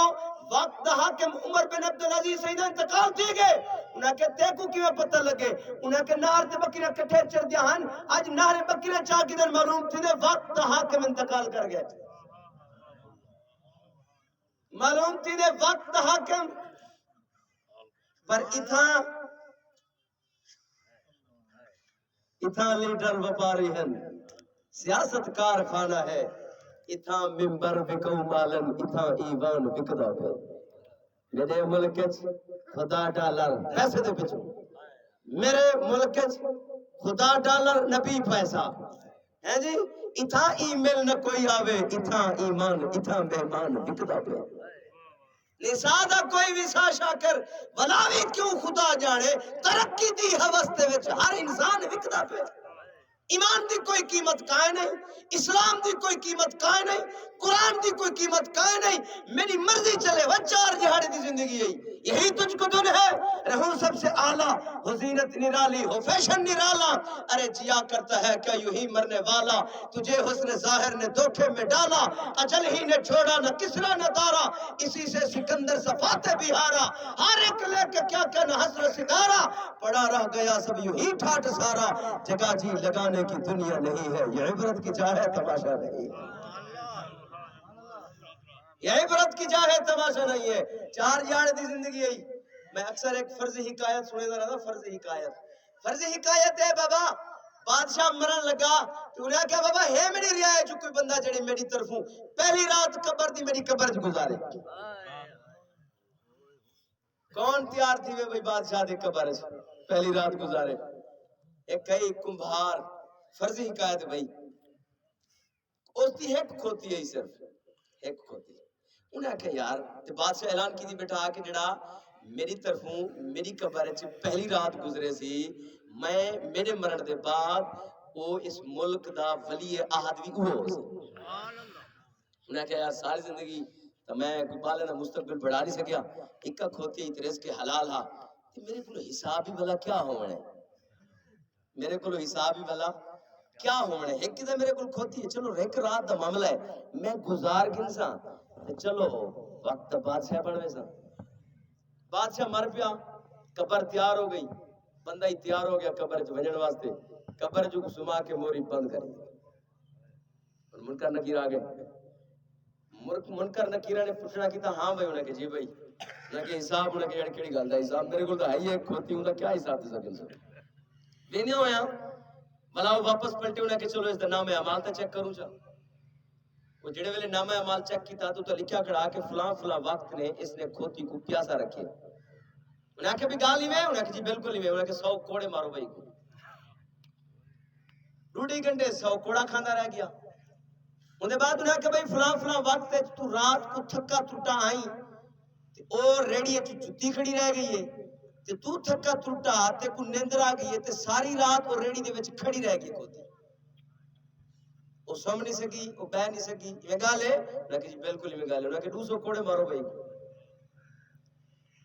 وقت حاکم عمر بن عبدالعزیز سیدہ انتقال تھی گئے، انہیں کہ دیکھو کی میں پتہ لگے، انہیں کہ نار تے بکریاں کٹھے چر دیا ہن، آج نار بکریاں چاہ کی دن معلوم تھی دے وقت حاکم انتقال کر گئے، معلوم تھی دے وقت حاکم پر اتھا لیڈر وپاری ہیں، سیاست کارخانہ ہے، اتھا ممبر بکو مالن، اتھا ایوان بکدا پہ، میرے ملکچ خدا ڈالر پیسے دے پچھو، میرے ملکچ خدا ڈالر نبی پیسہ ہے جی، اتھا ای میل نہ کوئی آوے، اتھا ایمان اتھا مہمان بکدا پہ، نسادہ کوئی ویسا شاکر ولاوی کیوں خدا جانے، ترقی دی حوث دے وچ ہر انسان وکدا پہ، ایمان دی کوئی قیمت کائے نہیں، اسلام دی کوئی قیمت کائے نہیں، قرآن دی کوئی قیمت کائے نہیں، میری مرضی چلے وہ چار جہاڑی دی زندگی یہی تجھ کو دن ہے، رہوں سب سے اعلیٰ، ہو زینت نرالی، ہو فیشن نرالا، ارے جیا کرتا ہے کیا یوں ہی مرنے والا، تجھے حسن ظاہر نے دھوکے میں ڈالا، اجل ہی نے چھوڑا نہ کسرا نہ دارا، اسی سے سکندر صفات بہارا، ہر ایک لے کے کیا کیا نہ حسر ستارہ، پڑا رہ گیا سب یوں ہی ٹھاٹ سارا، جگہ جی لگانے کی دنیا نہیں ہے، یہ عبرت کی جا ہے تماشا نہیں ہے، یہ عبرت کی جا ہے تماشا نہیں ہے، چار جاڑ دی زندگی ہے۔ میں اکثر ایک فرضی حکایت سنے دا رہا تھا، فرضی حکایت ہے بابا، بادشاہ مرن لگا تو انہیں کہا بابا ہے میری رعایت جو کوئی بندہ جڑے میری طرفوں پہلی رات قبر دی میری قبر گزارے، کون تیار تھی وہ بھائی بادشاہ دی قبر پہلی رات گزارے؟ ایک کئی کمبھار، فرضی حکایت بھائی اس دی ایک کھوتی ہے صرف ایک کھوتی انہیں کہ یار تے بادشاہ اعلان کی دی بیٹھا کہ جڑا میری طرفوں میری قبر وچ پہلی رات گزرے سی میں میرے مرن دے بعد وہ اس ملک دا ولی عہد بھی وہ انہیں کہ یار ساری زندگی تو میں کوئی بالے دا مستقبل بڑھا نہیں سکیا ایک کھوتی تے رزق حلال ہا تے میرے کو حساب ہی والا کیا ہونے میرے کو حساب ہی والا کیا ہونے ایک کدھر میرے کو کھوتی ہے چلو ایک رات دا معاملہ ہے میں گزار گنسا چلو وقت بادشاہ بڑھوے سا بادشاہ مر پیا قبر تیار ہو گئی بندہ ہی تیار ہو گیا قبر جو بھجن واسطے قبر جو سما کے موری بند کری اور منکر نکیر آگئے منکر نکیرہ نے پوچھنا کیتا ہاں بھائی انہیں کہ جی بھائی انہیں کہ حساب انہیں کہ جڑی کیڑی گل دا حساب میرے کو تو ہے ہی ایک کھوتی ہوں دا کیا حساب دے سکن سا دینیا ہویا بلا وہ واپس پلٹے انہیں کہ چلو اس دا نام اعمال تا چیک کروں چا وہ جڑے ویلے نام اعمال چیک کیتا تو لکھیا کھڑا کہ فلاں فلاں وقت نے اس نے کھوتی کو پیاسا رکھے انہیں کہ بھی گال ہی میں انہیں کہ جی بالکل ہی میں انہیں کہ 100 کوڑے مارو بھائی کو 2 گھنٹے 100 کوڑا کھاندہ رہ گیا انہیں بعد انہیں کہ بھائی فلاں فلاں وقت ہے تو رات کو تھکا ٹوٹا آئی اور ریڈی ہے تو جتی کھڑی رہ گئی ہے تو تھکا ٹوٹا تے کو نیندر آ گئی ہے تے ساری رات وہ ریڈی دے وچ کھڑی رہ گئی کوتی وہ سم نہیں سکی وہ بہ نہیں سکی یہ گال ہے انہیں کہ جی بالکل ہی گال ہے انہیں کہ 200 کوڑے مارو بھائی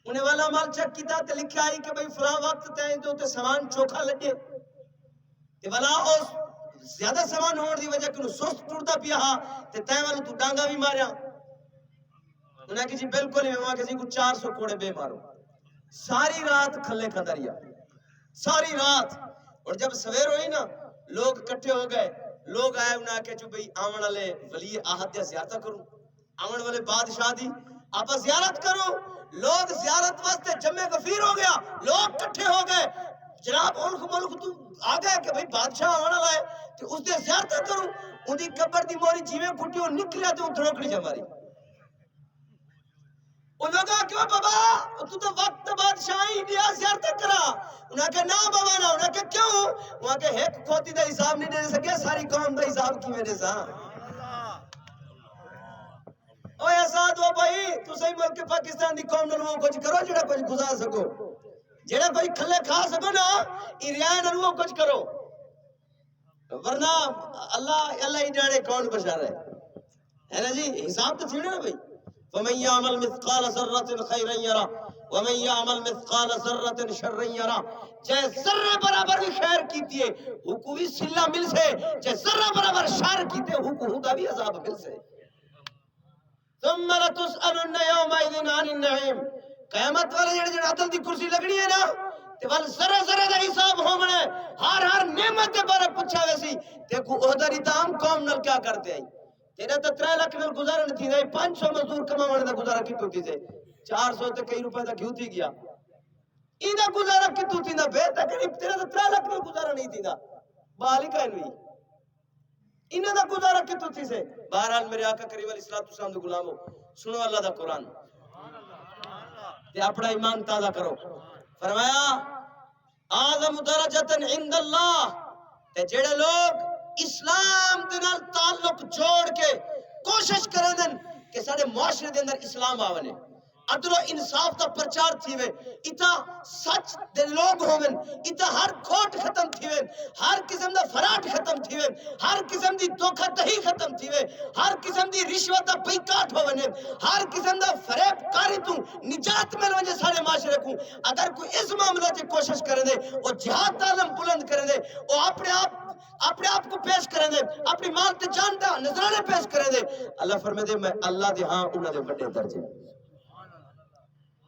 انہیں والا مال چیک کیتا تے لکھا آئی کہ بھائی فلاں وقت تے جو تے سامان چوکھا لگے تے والا اس زیادہ سامان ہونے دی وجہ کہ سست ٹوٹتا پیا تے تے والا تو ڈانگا بھی ماریا انہیں کہ جی بالکل ہی میں وہاں کہ جی کو 400 کوڑے بے مارو ساری رات کھلے کھندریا ساری رات اور جب سویر ہوئی نا لوگ کٹھے ہو گئے لوگ آئے انہیں کہ جو بھئی آمن والے ولی آہد دیا زیارتہ کروں آمن والے بادشاہ دی آپ زیارت کرو لوگ زیارت واسطے جمع غفیر ہو گیا لوگ کٹھے ہو گئے جناب ملک تو آگئے کہ بھئی بادشاہ آمن والے کہ اس دے زیارتہ کروں ان دی قبر دی موری جیویں کھٹی ہو نکلیا تو دھڑوکڑی جماری ان لوگا کیوں بابا تو وقت بادشاہی دیا زیارت کرا انہاں کہ نا بابا نا انہاں کہ کیوں وہاں کہ ایک کھوتی دا حساب نہیں دے سکے ساری قوم دا حساب کی میرے ساں اوہ احساد ہو بھائی تو صحیح ملک پاکستان دی قوم نلوہ کچھ کرو جڑا کچھ گزار سکو جڑا کوئی کھلے کھا سکو نا ایریاں نلوہ کچھ کرو ورنہ اللہ ہی جانے کون بشار ہے نا جی حساب تو تھیڑے نا بھائی وَمَنْ يَعْمَلْ مِثْقَالَ ذَرَّةٍ خَيْرًا يَرَى وَمَنْ يَعْمَلْ مِثْقَالَ ذَرَّةٍ شَرًّا يَرَى چاہے ذرہ برابر بھی خیر کیتی ہے حکو بھی سلہ مل سے چاہے ذرہ برابر شر کیتے حکو ہوتا بھی عذاب مل سے ثُمَّ لَتُسْأَلُنَّ يَوْمَئِذٍ عَنِ النَّعِيمِ قیامت والے جڑے عدل دی کرسی لگنی ہے نا تے وال ذرہ ذرہ دا حساب ہو منے ہر نعمت دے بارے پوچھا ویسی دیکھو عہدہ ریتام قوم نل کیا کرتے ہیں تیرے تو 3 لاکھ نل گزارا نہیں تھی 500 مزدور کمانے دا گزارا کتوں تھی سے 400 تے کئی روپے دا کیوں تھی گیا ایدہ گزارا کتوں تھی دا بہتا قریب تیرے تو 3 لاکھ نل گزارا نہیں تھی دا بالی کائن ہوئی انہ دا گزارا کتوں تھی سے بہرحال میرے آقا کریم علیہ السلام دے غلامو سنو اللہ دا قرآن تے اپنا ایمان تازہ کرو فرمایا آدم درجتن عند اللہ تے جڑے لوگ اسلام دے نال تعلق جوڑ کے کوشش کریں دن کہ سارے معاشرے دے اندر اسلام آونے عدل و انصاف دا پرچار تھیوے اتا سچ دے لوگ ہوئن اتا ہر کھوٹ ختم تھیوے ہر قسم دا فراٹ ختم تھیوے ہر قسم دی دھوکہ دہی ختم تھیوے ہر قسم دی رشوت دا بیکاٹ ہوئنے ہر قسم دا فریب کاری تو نجات مل وجہ سارے معاشرے کو اگر کوئی اس معاملہ سے کوشش کرے دے وہ جہاد تعلم بلند کرے دے وہ اپنے آپ کو پیش کریں دے اپنی مال تے جانتا نظرانے پیش کریں دے اللہ فرمے دے میں اللہ دے ہاں انہوں دے بڑے درجے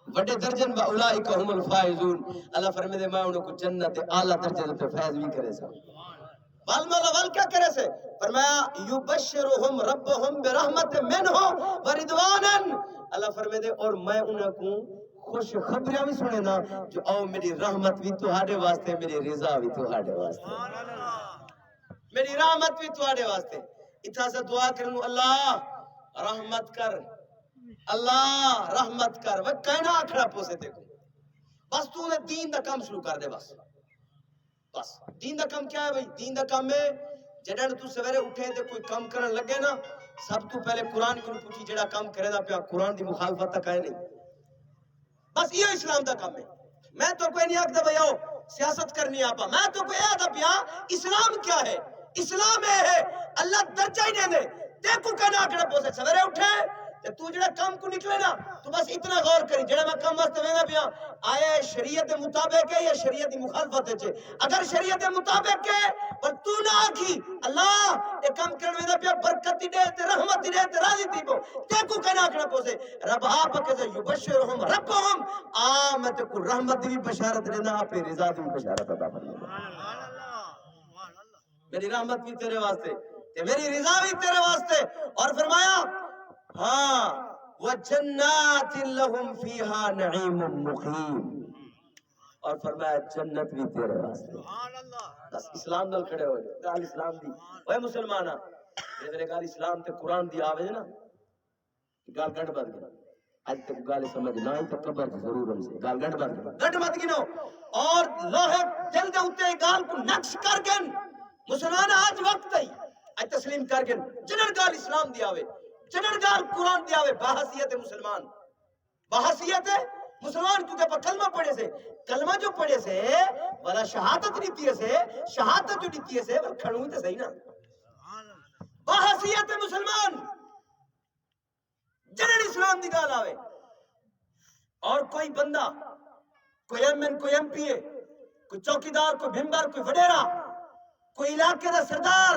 بڑے درجن و اولائک هم الفائزون اللہ فرمے دے میں انہوں کو جنت اعلیٰ درجے پہ فیض بھی کرے سا والمالا وال کیا کرے سے فرمایا یبشرہم ربہم برحمت منہ وردوانا اللہ فرمے دے اور میں انہوں کو خوش خبریاں بھی سنے نا جو او میری رحمت بھی تو ہاڑے واسطے میری رضا بھی تو ہاڑے واسطے میری رحمت بھی تو ہاڑے واسطے اتھا سے دعا کروں اللہ رحمت کر اللہ رحمت کر وہ کہنا آکھڑا پوسے دیکھو بس تو نے دین دا کام شروع کر دے بس دین دا کام کیا ہے بھئی دین دا کام میں جڑن تو سویرے اٹھے تے کوئی کام کرن لگے نا سب تو پہلے قرآن کو پوچھی جڑا کام کرے دا پیا قرآن دی مخالفت تک آئے نہیں. بس یہ اسلام دا کام ہے. میں تو کوئی نہیں آکھدا بھئی آؤ سیاست کرنی آپا. میں تو کوئی آدھا پیا اسلام کیا ہے؟ اسلام ہے اللہ درجہ ہی نہیں دے. دیکھو کہنا آکڑا پوسے سویرے اٹھے تے تو جڑا کام کو نکلے نا تو بس اتنا غور کری جڑا میں کام واسطے ویندا پیا آیا شریعت مطابق ہے یا شریعت دی مخالفت ہے. اگر شریعت مطابق ہے پر تو نہ آکھی اللہ یہ کام کرنے ویندا پیا برکت دی دے تے رحمت دی دے تے راضی تھی پو. دیکھو کہنا آکڑا پوسے رب آپ کے سے یبشرہم ربہم آمت کو رحمت دی بشارت دینا اپنی رضا دی بشارت عطا فرمائے. میری رحمت بھی تیرے واسطے تے میری رضا بھی تیرے واسطے. اور فرمایا ہاں وَجَنَّاتٍ لَهُمْ فِيهَا نَعِيمٌ مُقِيمٌ. اور فرمایا جنت بھی تیرے واسطے. بس اسلام نال کھڑے ہوئے گال اسلام دی. اوے مسلمانہ جے گال اسلام تے قرآن دی آوے نا گال گنڈ بد گئی. آج تک گال سمجھ نہ آئی تو قبر ضرور ہم سے گال گنڈ بد گئی. گنڈ بد گئی نو اور لوہے دل دے اوتے گال کو نقش کر گن. مسلمان آج وقت ہے آج تسلیم کر گن جنر گال اسلام دی آوے جنر گال قرآن دی آوے بحثیت مسلمان. بحثیت مسلمان کیونکہ پا کلمہ پڑھے سے کلمہ جو پڑھے سے والا شہادت نہیں دیئے سے شہادت جو نہیں دیئے سے وہ کھڑوئی تے صحیح نا. بحثیت مسلمان جنر اسلام دی گال آوے. اور کوئی بندہ کوئی ایم این کوئی ایم پی اے کوئی چوکیدار کوئی بھمبر کوئی وڈیرا کوئی علاقے دا سردار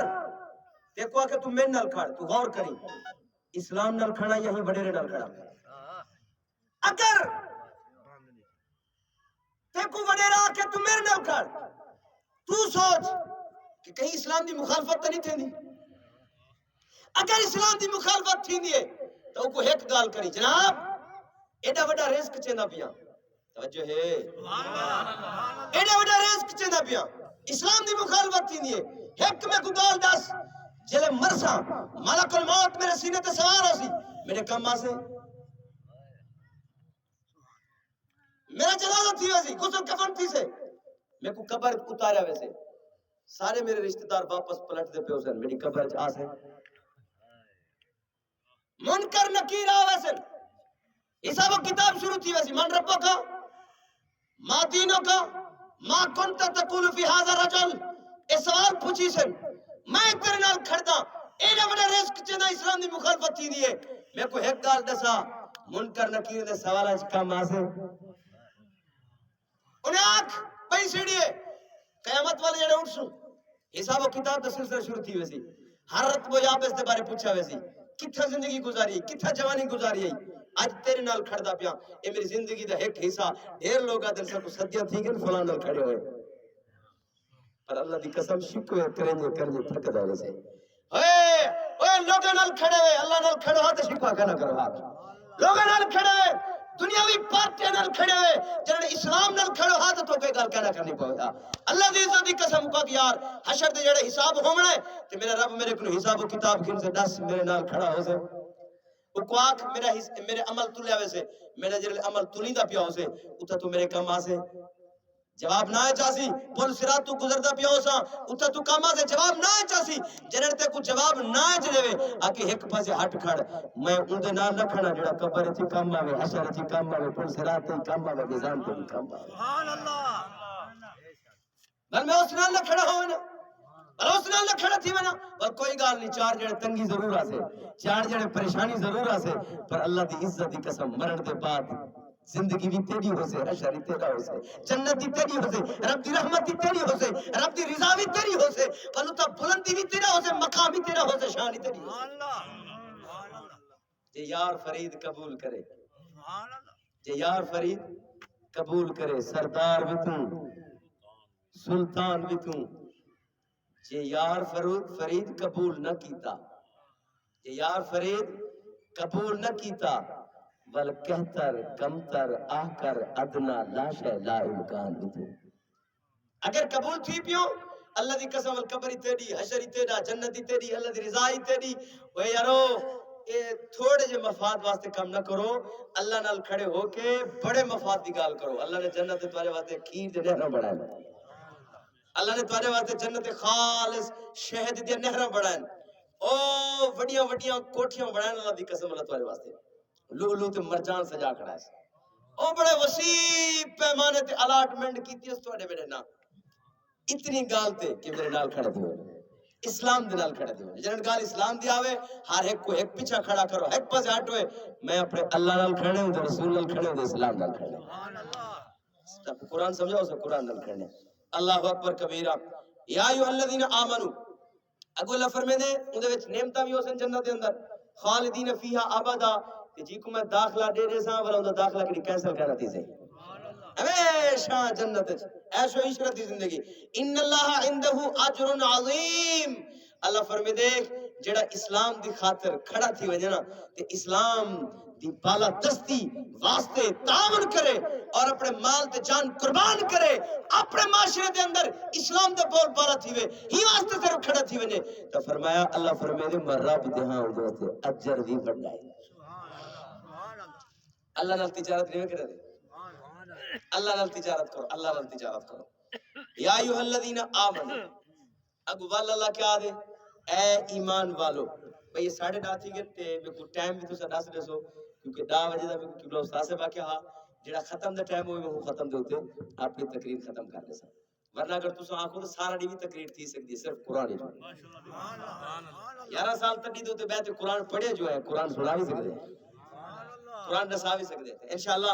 دیکھو آکے تم میں نال کھڑ تو غور کریں اسلام نال کھڑا یہی وڈیرے نال کھڑا. اگر دیکھو وڈیرا آکے تم میرے نال کھڑ تو سوچ کہ کہیں اسلام دی مخالفت نہیں تھی. اگر اسلام دی مخالفت تھی دیئے تو کو ایک گال کری جناب ایڈا وڈا رزق چیندہ پیا. توجہ ہے ایڈا وڈا رزق چیندہ پیا اسلام دی مخالفت تھی دیئے ایک میں کو گال دس جلے مرسا ملک الموت میرے سینے تے سوار ہو سی میرے کم آسے میرا جنازہ تھی ویسی غسل کفن تھی سے میں کو قبر اتاریا ویسے سارے میرے رشتہ دار واپس پلٹ دے پہ حسین میری قبر آسے منکر نکیر آوے سے حساب و کتاب شروع تھی ویسی من ربوں کا ما دینوں کا ما کنتا تقول فی حاضر رجل اس سوال پوچھی سے میں تیرے نال کھڑتا اینا بڑا رزق چندہ اسلام دی مخالفت تھی دیئے میں کو ایک گال دسا منکر نکیر دے سوال آج کام آسے انہیں آنکھ پہی سیڑھئے قیامت والے جڑے اٹھ سو حساب و کتاب دا سلسلہ شروع تھی ویسی ہر رت وہ یہاں پہ اس دے بارے پوچھا ویسی کتھا زندگی گزاری ہے کتھا جوانی گزاری ہے آج تیرے نال کھڑ دا پیا اے میری زندگی دا ایک حصہ ڈھیر لوگا دل سے کو صدیہ تھی گئے فلان نال کھڑے ہوئے پر اللہ دی قسم شکوے کرنے تھک دا ویسے اوے لوگا نال کھڑے ہوئے اللہ نال کھڑے ہوئے تو شکوہ کنا کرو ہاتھ لوگا نال کھڑے ہوئے دنیاوی پارٹی نال کھڑے ہوئے جنہوں اسلام نال کھڑے ہاتھ تو کوئی گال کہنا کرنی پہنچا اللہ دی عزت دی قسم کو کہ یار حشر دے جڑے حساب ہومنا ہے تو میرا رب میرے کنو حساب و کتاب کھن سے دس میرے نال کھڑا ہو سے وہ کو آنکھ میرے عمل تلیا ویسے میرے جڑے عمل تلیندہ پیا ہو سے اتھا تو میرے کام آسے جواب نہ ہے چاسی پول سرات تو گزردہ پیا ہو سا اتھا تو کام آسے جواب نہ ہے چاسی جنہر تے کو جواب نہ ہے جنہوے آکے ایک پاسے ہٹ کھڑ میں اندے نام نہ کھڑا جڑا قبر چی کام آوے حشر چی کام آوے پول سرات تے کام آوے گزان تے کام آوے سبحان اللہ بل میں اس نال نہ کھڑا ہوئے نا بل اس نال نہ کھڑا تھی میں نا بل کوئی گال نہیں چار جڑے تنگی ضرور آسے چار جڑے پریشانی ضرور آسے پر اللہ دی عزت دی قسم مرن دے بعد زندگی بھی تیری ہو سے حشر تیرا ہو سے جنت بھی تیری ہو سے رب دی رحمت بھی تیری ہو سے رب دی رضا بھی تیری ہو سے بلوتا بلندی بھی تیرا ہو سے مقام بھی تیرا ہو سے شان بھی تیری ہو سے جے یار فرید قبول کرے جے یار فرید قبول کرے سردار بھی توں سلطان بھی توں جے یار فرید قبول نہ کیتا جے یار فرید قبول نہ کیتا بل کہتر کمتر آکر ادنا لاشے لا امکان بھی اگر قبول تھی پیوں اللہ دی قسم القبری تیری حشری تیرا جنتی تیری اللہ دی رضائی تیری وہ یارو تھوڑے جے مفاد واسطے کام نہ کرو اللہ نال کھڑے ہو کے بڑے مفاد دی گال کرو اللہ نے جنت تمہارے واسطے کھیر دے نہرہ بڑھائے اللہ نے تمہارے واسطے جنت خالص شہد دے نہرہ بڑھائے او وڈیاں وڈیاں کوٹھیاں بنانے والا دی قسم اللہ تمہارے واسطے لولو تے مرجان سجا کھڑا ہے او بڑے وسیع پیمانے تے الاٹمنٹ کیتی اس تواڈے میرے نام اتنی گال تے کہ میرے نال کھڑے تھے اسلام دے نال کھڑے تھے جنہاں گال اسلام دی آوے ہر ایک کو ایک پیچھے کھڑا کرو ایک پاسے ہٹوے میں اپنے اللہ نال کھڑے ہوں تے رسول نال کھڑے ہوں تے اسلام نال کھڑے ہوں سبحان اللہ قرآن سمجھاؤ اسے قرآن نال کھڑے اللہ اکبر کبیرہ یا ایھا الذین آمنو اگو اللہ فرمے دے اون دے وچ نعمتاں وی ہوسن جنت دے اندر خالدین فیہا ابدا تے جی کو میں داخلہ دے دے ساں والا اوندا داخلہ کڑی کینسل کر دتی سی ہمیشہ جنت وچ ایش و عشرت دی زندگی ان اللہ عنده اجر عظیم اللہ فرمے دے جڑا اسلام دی خاطر کھڑا تھی وجے نا تے اسلام دی بالا دستی واسطے تعاون کرے اور اپنے مال تے جان قربان کرے اپنے معاشرے دے اندر اسلام دے بول بالا تھی وے ہی واسطے صرف کھڑا تھی وجے تو فرمایا اللہ فرمے دے میں رب دے ہاں دے اجر بھی بڑھا ہے اللہ نال تجارت نہیں کرے دے اللہ نال تجارت کرو اللہ نال تجارت کرو یا ایھا الذین آمنو اگو وال اللہ کیا دے اے ایمان والو بھئی یہ 10:30 تھی گئے تے میں کو ٹائم بھی تسا دس دے سو کیونکہ 10 بجے دا میں کیونکہ استاد سے واقعہ ہا جڑا ختم دا ٹائم ہوئے وہ ختم دے ہوتے اپنی تقریر ختم کر دے سا ورنہ اگر تسا آنکھو تو سارا دی بھی تقریر تھی سکتی ہے صرف قرآن ہی 11 سال تک دی تو بیعت قرآن پڑھے جو ہے قرآن سنا بھی سکتے ہیں قرآن نسا بھی سکتے ہیں انشاءاللہ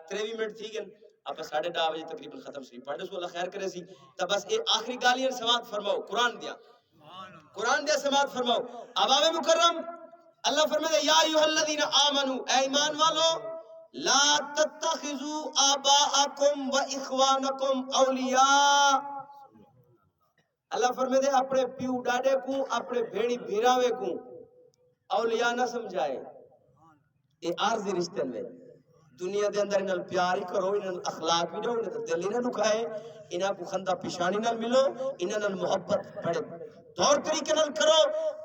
23 منٹ تھی گئے آپ 10:30 بجے تقریباً ختم شریف پڑھ سو اللہ خیر کرے سی تو بس یہ آخری گالیاں سماعت فرماؤ قرآن دیا سماعت فرماؤ عوام مکرم اللہ فرمائے یا ایھا الذین آمنو اے ایمان والو لا تتخذوا آباءکم و اخوانکم اولیاء اللہ فرمائے دے اپنے پیو ڈاڈے کو اپنے بھیڑی بھیراوے کو اولیاء نہ سمجھائے یہ عارضی رشتے میں دنیا دے اندر انہاں پیار ہی کرو انہاں اخلاق بھی دو انہاں دل ہی نہ دکھائے انہاں کو خندہ پیشانی نال ملو انہاں نال محبت بڑے طور طریقے نال کرو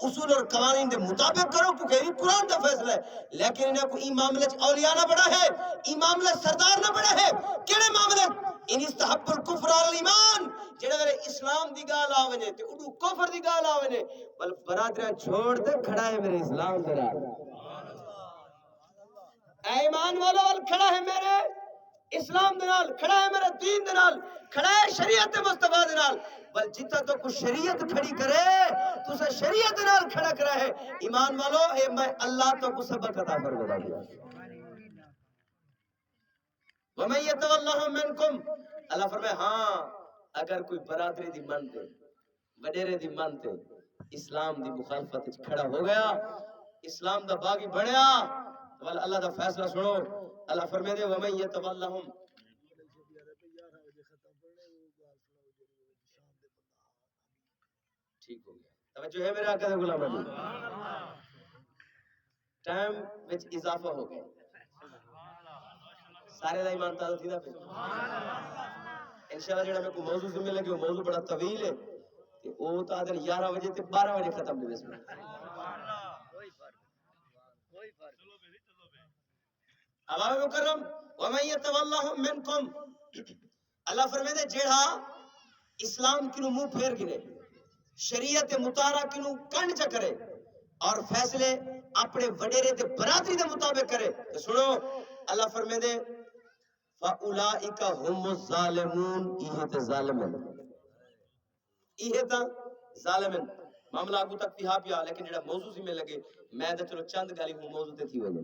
اصول اور قوانین دے مطابق کرو کیونکہ یہ قرآن دا فیصلہ ہے لیکن انہاں کو ای معاملے اولیاء نہ بڑا ہے ای معاملے سردار نہ بڑا ہے کیڑے معاملے ان استحب الکفر علی الایمان جڑے میرے اسلام دی گال آوے نے تے اڈو کفر دی گال آوے نے بل برادریاں چھوڑ دے کھڑا ہے میرے اسلام دے نال ایمان والا وال کھڑا ہے میرے اسلام دنال کھڑا ہے میرے دین دنال کھڑا ہے شریعت مصطفیٰ دنال بل جتا تو کچھ شریعت کھڑی کرے تو اسے شریعت دنال کھڑا کرا ہے ایمان والو اے میں اللہ تو کو سبق عطا فرما دیا وَمَن يَتَوَلَّهُم مِّنكُمْ اللہ فرمائے ہاں اگر کوئی برادری دی من تے وڈیرے دی من تے اسلام دی مخالفت وچ کھڑا ہو گیا اسلام دا باغی بنیا والا اللہ دا فیصلہ سنو اللہ فرمائے دے وَمَن يَتَوَلَّهُم ٹھیک ہو گیا توجہ ہے میرے آقا دے غلام علی ٹائم وچ اضافہ ہو گیا سارے دا ایمان تازہ تھی دا پہ انشاءاللہ جڑا میں کو موضوع سمجھے لگے وہ موضوع بڑا طویل ہے کہ وہ تا دن 11 بجے تے 12 بجے ختم دے بسم عوام مکرم وَمَن يَتَوَلَّهُم مِّنكُمْ اللہ فرمائے دے جیڑا اسلام کنو منہ پھیر گنے شریعت مطالعہ کنو کن چا کرے اور فیصلے اپنے وڈیرے دے برادری دے مطابق کرے تو سنو اللہ فرمائے دے فَأُولَئِكَ هُمُ الظَّالِمُونَ یہ تے ظالمن یہ تا ظالمن معاملہ آگو تک تھی ہاں پیا لیکن جڑا موضوع سی میں لگے میں تے چلو چند گالی ہوں موضوع تے تھی وجہ